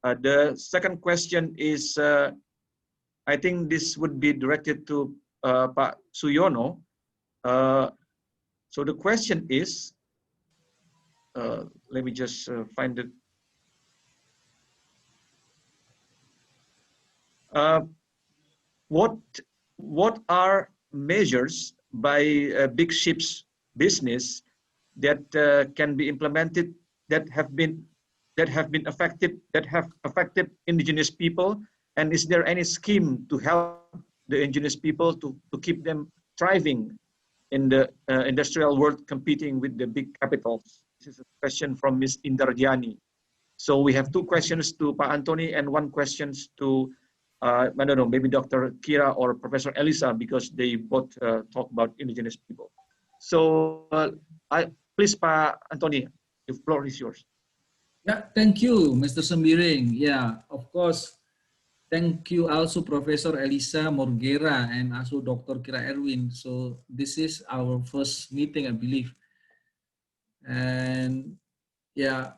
The second question is, I think this would be directed to Pak Suyono. So the question is, let me just find it. What are measures by big ships business that can be implemented that have affected indigenous people, and is there any scheme to help the indigenous people to keep them thriving in the industrial world, competing with the big capitals? This is a question from Ms. Indarjani. So we have 2 questions to Pak Antoni and 1 question to I don't know, maybe Dr. Kira or Professor Elisa, because they both talk about indigenous people. So please, Pak Antoni, the floor is yours. Yeah, thank you, Mr. Sembiring. Yeah, of course. Thank you also Professor Elisa Morgera and also Dr. Kira Erwin. So this is our first meeting, I believe. And yeah,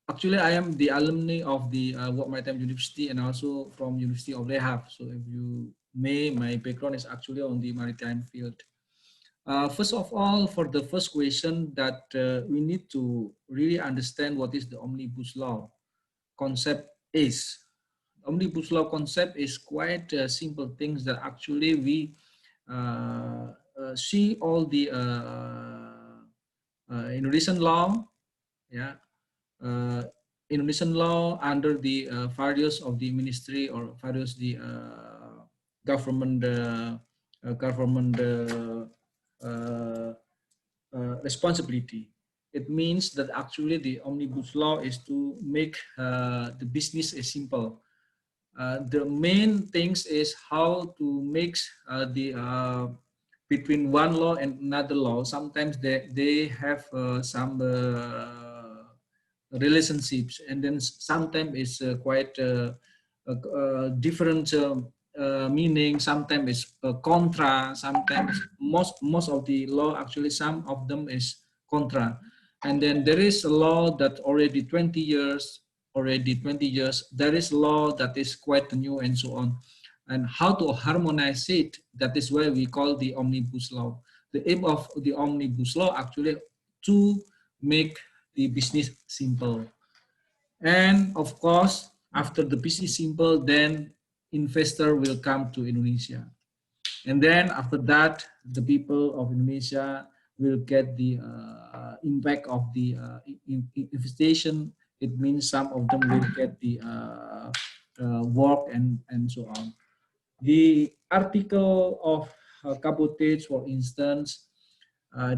actually I am the alumni of the Maritime University and also from University of Le Havre. So if you may, my background is actually on the maritime field. First of all, for the first question, that we need to really understand what is the omnibus law concept is. Omnibus law concept is quite simple things that actually we see all the Indonesian law, yeah, Indonesian law under the various of the ministry or various the government responsibility. It means that actually the omnibus law is to make the business as simple. The main things is how to mix the between one law and another law. Sometimes they have some relationships, and then sometimes it's quite different meaning. Sometimes it's contra. Sometimes most of the law actually some of them is contra. And then there is a law that already 20 years. There is law that is quite new and so on. And how to harmonize it, that is why we call the omnibus law. The aim of the omnibus law actually to make the business simple. And of course, after the business simple, then investor will come to Indonesia. And then after that, the people of Indonesia will get the impact of the investigation. It means some of them will get the work and so on. The article of cabotage, for instance,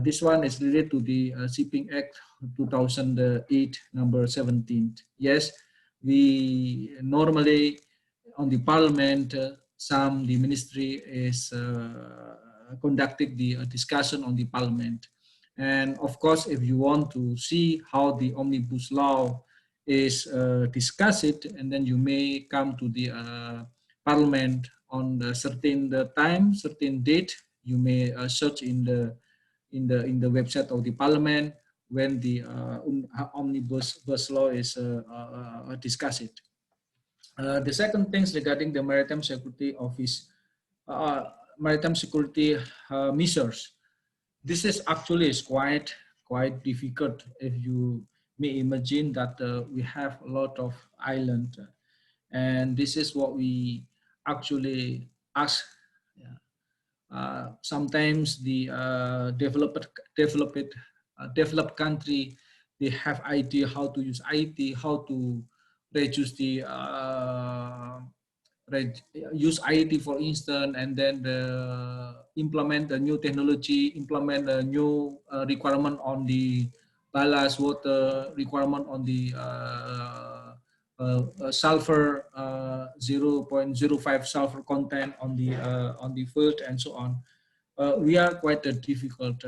this one is related to the Shipping Act 2008, number 17. Yes, we normally on the parliament, the ministry is conducting the discussion on the parliament. And of course, if you want to see how the omnibus law is discussed, and then you may come to the parliament on the certain time, certain date. You may search in the website of the parliament when the omnibus law is discussed. The second things regarding the Maritime Security Office, Maritime Security measures. This is actually quite difficult. If you may imagine that we have a lot of islands, and this is what we actually ask. Sometimes the developed country, they have idea how to use IT, how to reduce the use IT, for instance, and then implement the new technology, implement the new requirement on the ballast water, requirement on the sulfur 0.05 sulfur content on the field and so on. We are quite difficult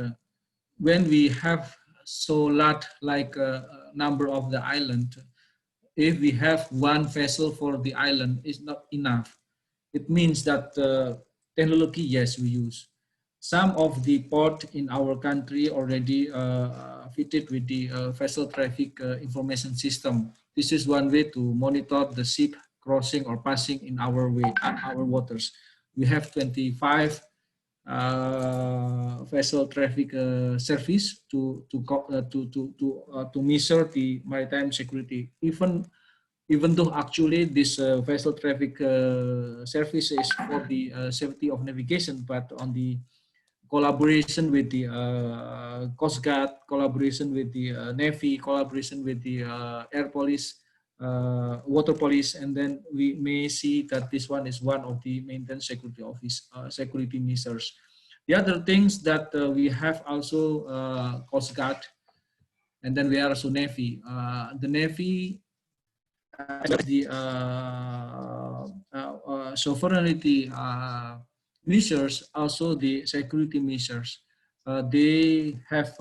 when we have so large like number of the island. If we have one vessel for the island, it's not enough. It means that technology, yes, we use. Some of the port in our country already fitted with the vessel traffic information system. This is one way to monitor the ship crossing or passing in our waters. We have 25 vessel traffic service to measure the maritime security. Even though actually this vessel traffic service is for the safety of navigation, but on the collaboration with the Coast Guard, collaboration with the Navy, collaboration with the Air Police, Water Police, and then we may see that this one is one of the maintenance security office security measures. The other things that we have also Coast Guard, and then we are also Navy. The Navy the sovereignty measures, also the security measures. They have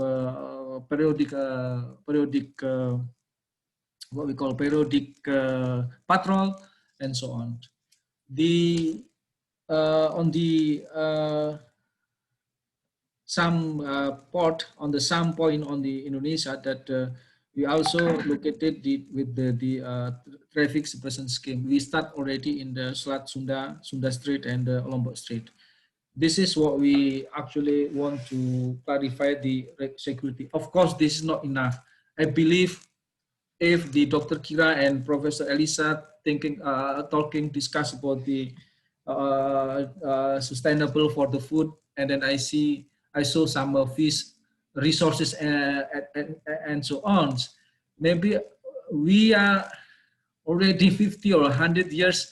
periodic what we call periodic patrol and so on. The on the some port on the some point on the Indonesia that we also located with the traffic suppression scheme. We start already in the Selat Sunda Strait and the Lombok Strait. This is what we actually want to clarify the security. Of course, this is not enough. I believe if the Dr. Kira and Professor Elisa discuss about the sustainable for the food, and then I saw some fish resources and so on. Maybe we are already 50 or 100 years.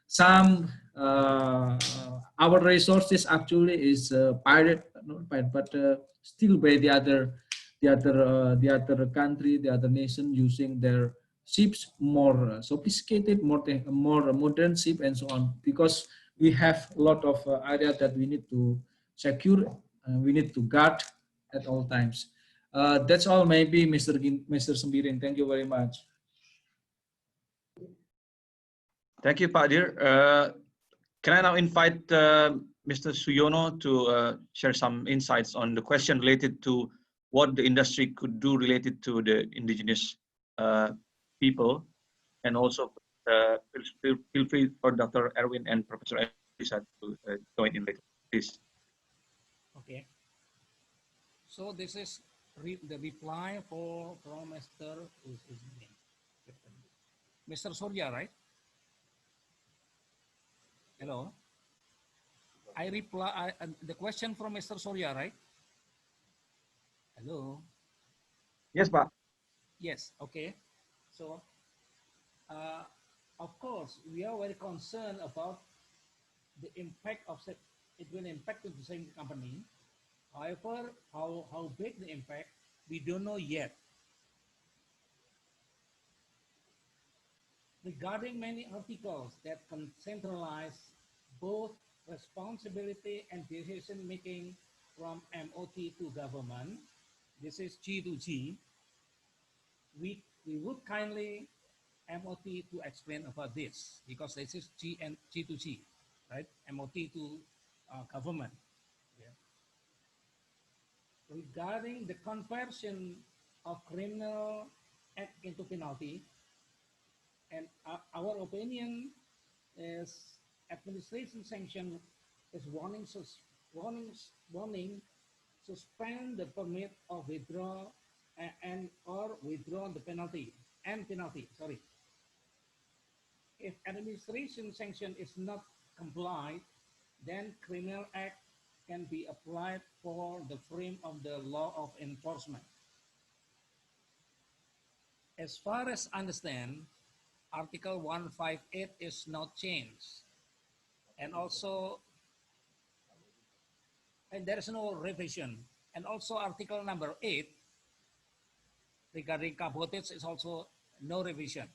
Some our resources actually is pirate, not pirate, but still by the other country, the other nation using their ships more sophisticated, more modern ship and so on. Because we have a lot of area that we need to secure, we need to guard at all times. That's all, maybe, Mr. Sembiring. Thank you very much. Thank you, Pak Dir. Can I now invite Mr. Suyono to share some insights on the question related to what the industry could do related to the indigenous people, and also feel free for Dr. Erwin and Professor Elisa to join in later, please. Okay. So this is the reply from Mr. Who's his name? Mr. Surya, right? Hello. I reply the question from Mr. Surya, right? Hello. Yes, Pak. Yes. Okay. So, of course, we are very concerned about the impact of it will impact the same company. However, how big the impact, we don't know yet. Regarding many articles that can centralize both responsibility and decision making from MOT to government, this is G to G, we would kindly MOT to explain about this, because this is G and G to G, right? MOT to government. Yeah. Regarding the conversion of criminal act into penalty, and our opinion is administration sanction is warning suspend the permit of withdraw or withdraw the penalty and penalty. Sorry. If administration sanction is not complied, then criminal act can be applied for the frame of the law of enforcement. As far as I understand, Article 158 is not changed, and also, and there is no revision. And also Article number 8 regarding cabotage is also no revision.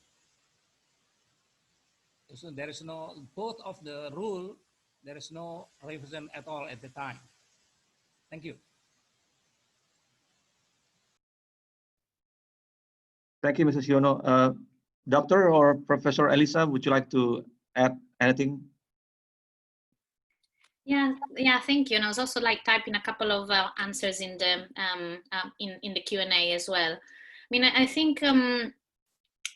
So there is no, both of the rule, there is no revision at all at the time. Thank you. Thank you, Mr. Suyono. Doctor or Professor Elisa, would you like to add anything? Yeah, thank you. And I was also like typing a couple of answers in the in the Q&A as well. I mean, I think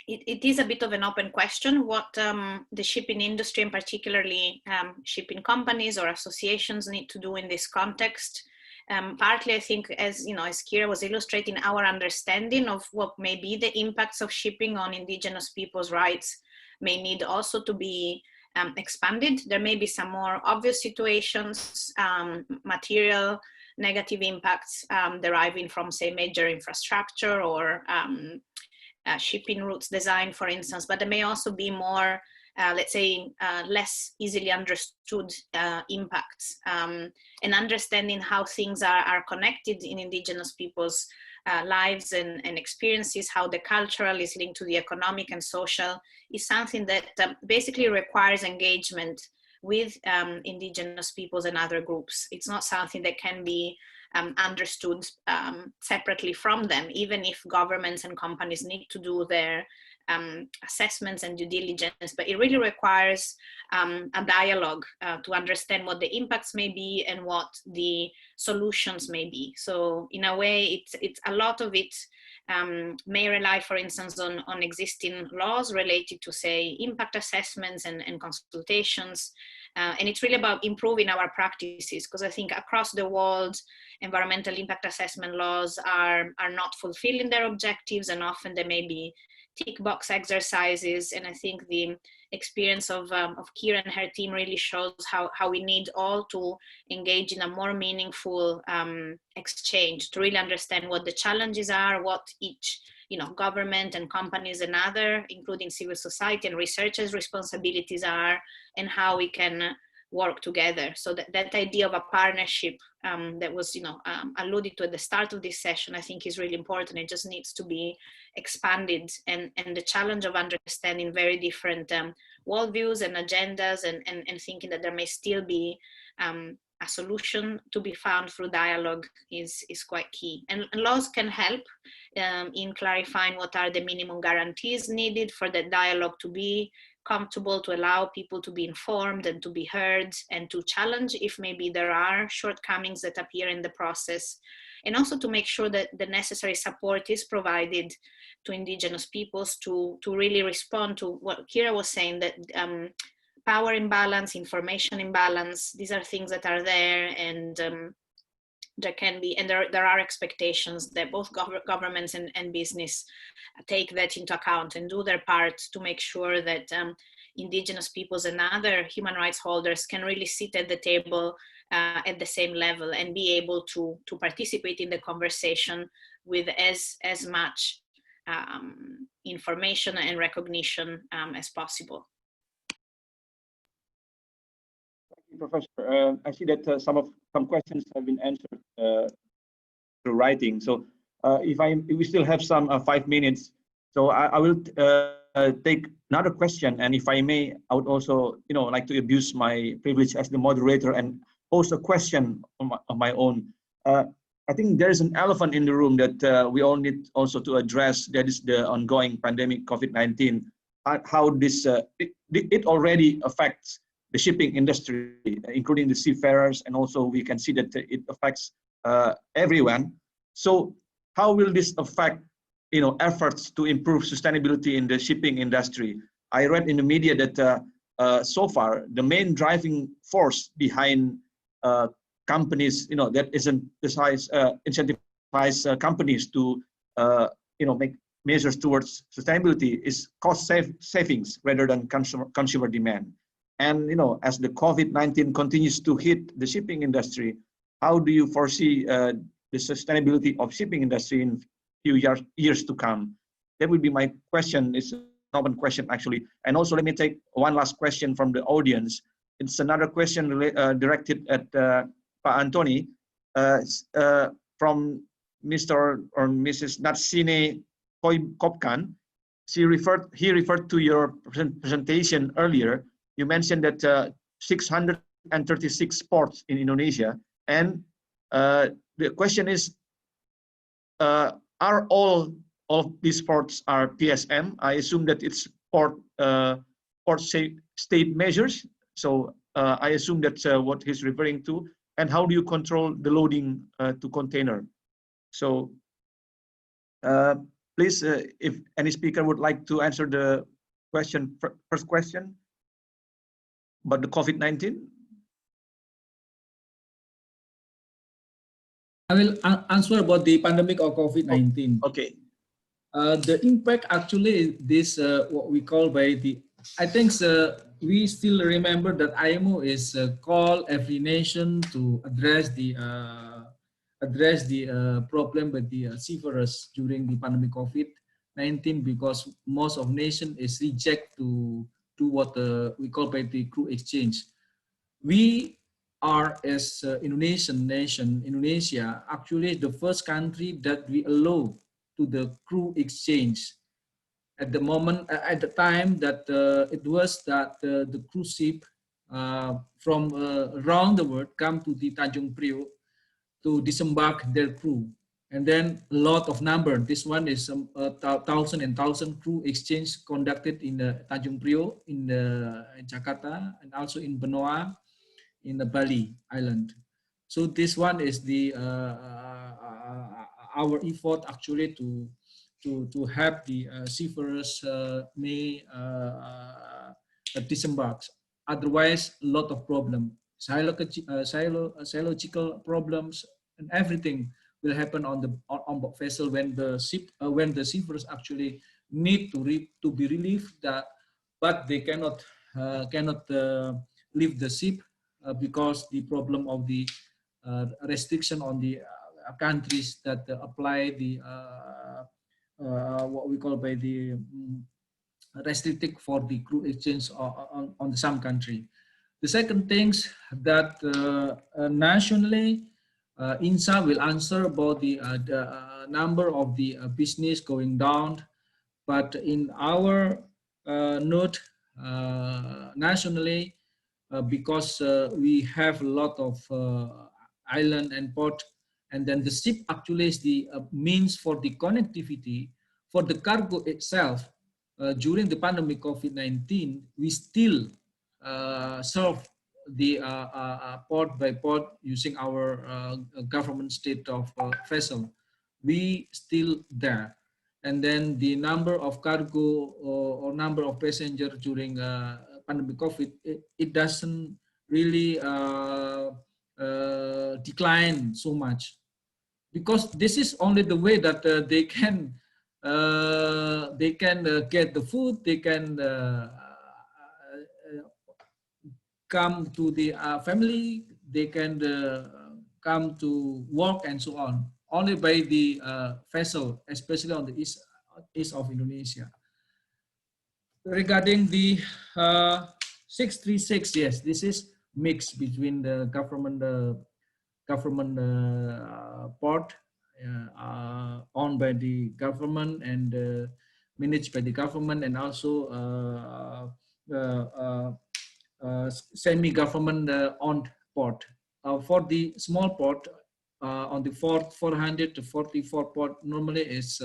it is a bit of an open question what the shipping industry, and particularly shipping companies or associations, need to do in this context. Partly, I think, as you know, as Kira was illustrating, our understanding of what may be the impacts of shipping on indigenous people's rights may need also to be expanded. There may be some more obvious situations, material negative impacts deriving from, say, major infrastructure or shipping routes design, for instance, but there may also be more let's say, less easily understood impacts, and understanding how things are connected in Indigenous people's lives and experiences, how the cultural is linked to the economic and social, is something that basically requires engagement with Indigenous peoples and other groups. It's not something that can be understood separately from them, even if governments and companies need to do their assessments and due diligence, but it really requires a dialogue to understand what the impacts may be and what the solutions may be. So in a way, it's a lot of it may rely, for instance, on existing laws related to, say, impact assessments and consultations. And it's really about improving our practices, because I think across the world, environmental impact assessment laws are not fulfilling their objectives, and often they may be tick box exercises. And I think the experience of Kira and her team really shows how we need all to engage in a more meaningful exchange to really understand what the challenges are, what each government and companies and other, including civil society and researchers' responsibilities are, and how we can work together. So that idea of a partnership that was alluded to at the start of this session, I think is really important. It just needs to be expanded, and the challenge of understanding very different worldviews and agendas, and thinking that there may still be a solution to be found through dialogue is quite key. And laws can help in clarifying what are the minimum guarantees needed for that dialogue to be comfortable, to allow people to be informed and to be heard, and to challenge if maybe there are shortcomings that appear in the process, and also to make sure that the necessary support is provided to Indigenous peoples to really respond to what Kira was saying, that power imbalance, information imbalance, these are things that are there, and there can be, and there are expectations that both governments and business take that into account and do their part to make sure that Indigenous peoples and other human rights holders can really sit at the table at the same level and be able to participate in the conversation with as much information and recognition as possible. Professor, I see that some questions have been answered through writing. So if we still have some 5 minutes, so I will take another question. And if I may, I would also like to abuse my privilege as the moderator and pose a question of my own. I think there is an elephant in the room that we all need also to address. That is the ongoing pandemic COVID-19. How this it already affects the shipping industry, including the seafarers, and also we can see that it affects everyone. So how will this affect efforts to improve sustainability in the shipping industry? I read in the media that so far the main driving force behind companies that isn't incentivize companies to make measures towards sustainability is cost savings rather than consumer demand. And as the COVID-19 continues to hit the shipping industry, how do you foresee the sustainability of shipping industry in few years to come? That would be my question. It's an open question actually. And also let me take one last question from the audience. It's another question directed at Pak Antoni from Mr. or Mrs. Natsine Kopkan. He referred to your presentation earlier. You mentioned that 636 ports in Indonesia, and the question is, are all of these ports are PSM? I assume that it's port state measures. So I assume that's what he's referring to. And how do you control the loading to container? So please, if any speaker would like to answer the question, first question. But the COVID-19? I will answer about the pandemic of COVID-19. Oh, okay. The impact actually this what we call by the, I think we still remember that IMO is call every nation to address the problem with the seafarers during the pandemic COVID-19, because most of nation is reject to do what we call by the crew exchange. We are, as Indonesian nation, Indonesia, actually the first country that we allow to the crew exchange. At the moment, at the time that it was that the cruise ship from around the world come to the Tanjung Priok to disembark their crew, and then a lot of number. This one is thousand and thousand crew exchange conducted in the Tanjung Priok, in Jakarta, and also in Benoa, in the Bali Island. So this one is the our effort actually to have the seafarers may disembark. Otherwise, a lot of problem, psychological problems, and everything will happen on the onboard vessel when the ship when the seafarers actually need to be relieved, that but they cannot leave the ship because the problem of the restriction on the countries that apply the what we call by the restricted for the crew exchange on some country. The second things that nationally, INSA will answer about the number of the business going down, but in our note nationally, because we have a lot of island and port, and then the ship actually is the means for the connectivity for the cargo itself. During the pandemic COVID-19, we still serve the port by port using our government state of vessel. We still there. And then the number of cargo or number of passengers during pandemic COVID, it doesn't really decline so much, because this is only the way that they can get the food, they can come to the family, they can come to work and so on, only by the vessel, especially on the east of Indonesia. Regarding the 636, yes, this is mixed between the government port owned by the government and managed by the government, and also semi-government owned port. For the small port, on the 400 to 44 port, normally is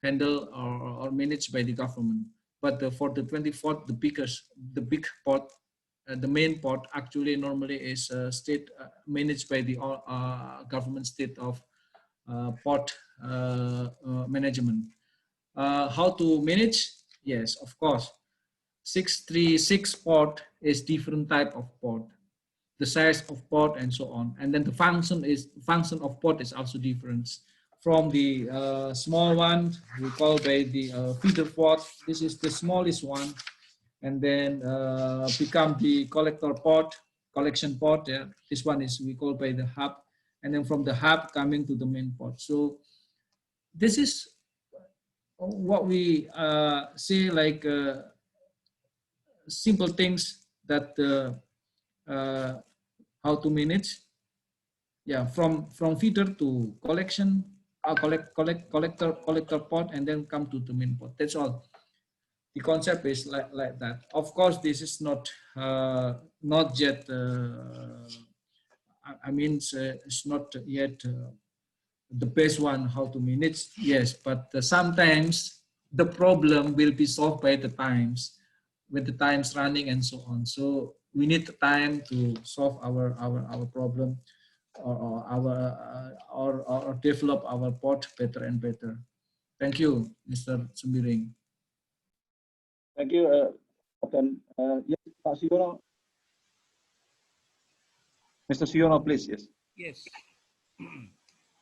handled or managed by the government. But for the 24th, the big port, the main port actually normally is state managed by the government state of port management. How to manage? Yes, of course. 636 port is different type of port, the size of port and so on, and then the function of port is also different. From the small one, we call by the feeder port. This is the smallest one, and then become the collector port, collection port. Yeah. This one is we call by the hub, and then from the hub coming to the main port. So this is what we say, like simple things that how to manage. Yeah, from feeder to collection, collector port, and then come to the main port. That's all. The concept is like that. Of course, this is not yet. I mean, it's not yet the best one how to manage. Yes, but sometimes the problem will be solved by the times, with the times running and so on. So we need time to solve our problem, or develop our port better and better. Thank you, Mr. Sembiring. Thank you, Captain. Yes, Pak Siono. Mr. Siono, please. Yes. Yes.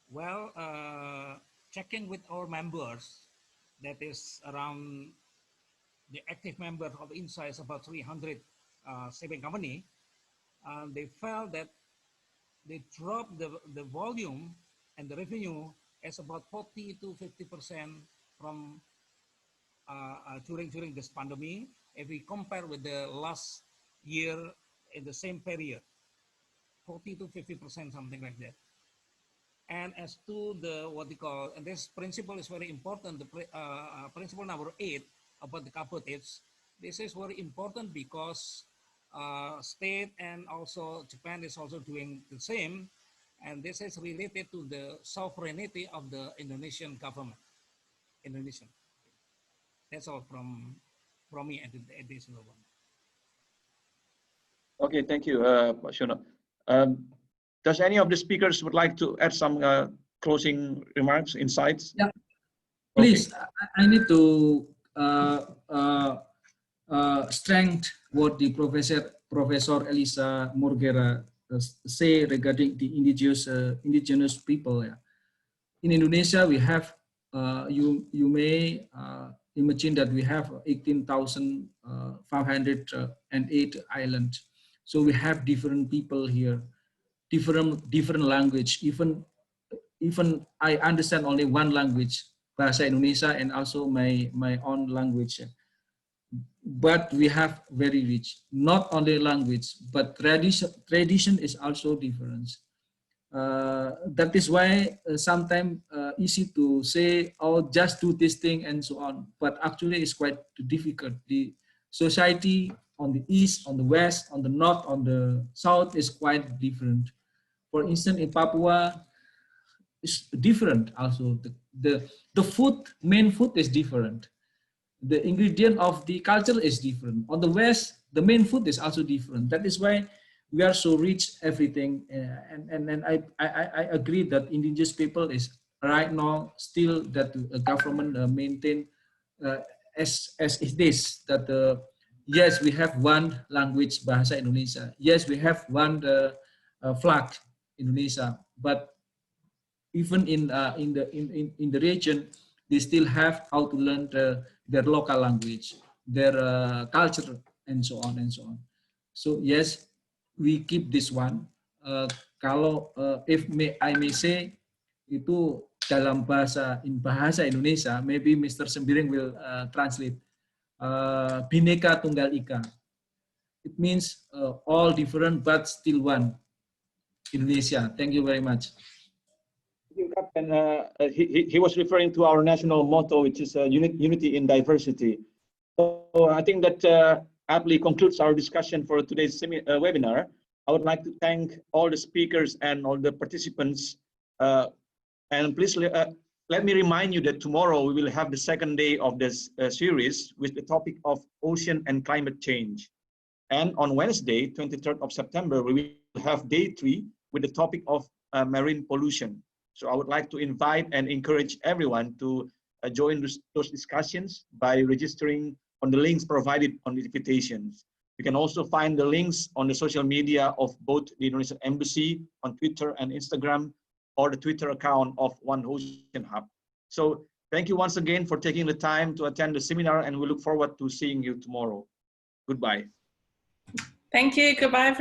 Well, checking with our members, that is around the active members of INSA is about 300 shipping company. They felt that they dropped the volume and the revenue as about 40 to 50% from during this pandemic, if we compare with the last year in the same period, 40 to 50%, something like that. And as to the what we call, and this principle is very important, the principle number 8 about the cooperatives. This is very important because state and also Japan is also doing the same, and this is related to the sovereignty of the Indonesian government. Indonesian. That's all from me at this moment. Okay, thank you, Pak Siono. Does any of the speakers would like to add some closing remarks, insights? Yeah, please. Okay. I need to strengthen what the Professor Elisa Morgera say regarding the indigenous people. Yeah. In Indonesia, we have you may imagine that we have 18,508 islands. So we have different people here, different language. Even I understand only one language, Bahasa Indonesia, and also my own language. But we have very rich, not only language, but tradition is also different. That is why sometimes easy to say, oh, just do this thing and so on. But actually it's quite difficult. The society on the east, on the west, on the north, on the south is quite different. For instance, in Papua, it's different also. The food, main food is different. The ingredient of the culture is different. On the west, the main food is also different. That is why we are so rich everything, and I agree that indigenous people is right now still that the government maintain as it is that yes, we have one language, Bahasa Indonesia. Yes, we have one flag, Indonesia. But even in the region, they still have how to learn their local language, their culture, and so on and so on. So yes, we keep this one. Kalau I may say itu dalam bahasa Indonesia, maybe Mr. Sembiring will translate. Bhinneka Tunggal Ika. It means all different but still one. Indonesia. Thank you very much. And he was referring to our national motto, which is unity in diversity. So I think that aptly concludes our discussion for today's webinar. I would like to thank all the speakers and all the participants. And please let me remind you that tomorrow we will have the second day of this series with the topic of ocean and climate change. And on Wednesday, 23rd of September, we will have day 3 with the topic of marine pollution. So I would like to invite and encourage everyone to join those discussions by registering on the links provided on the invitations. You can also find the links on the social media of both the Indonesian Embassy on Twitter and Instagram, or the Twitter account of One Ocean Hub. So thank you once again for taking the time to attend the seminar, and we look forward to seeing you tomorrow. Goodbye. Thank you. Goodbye, everyone.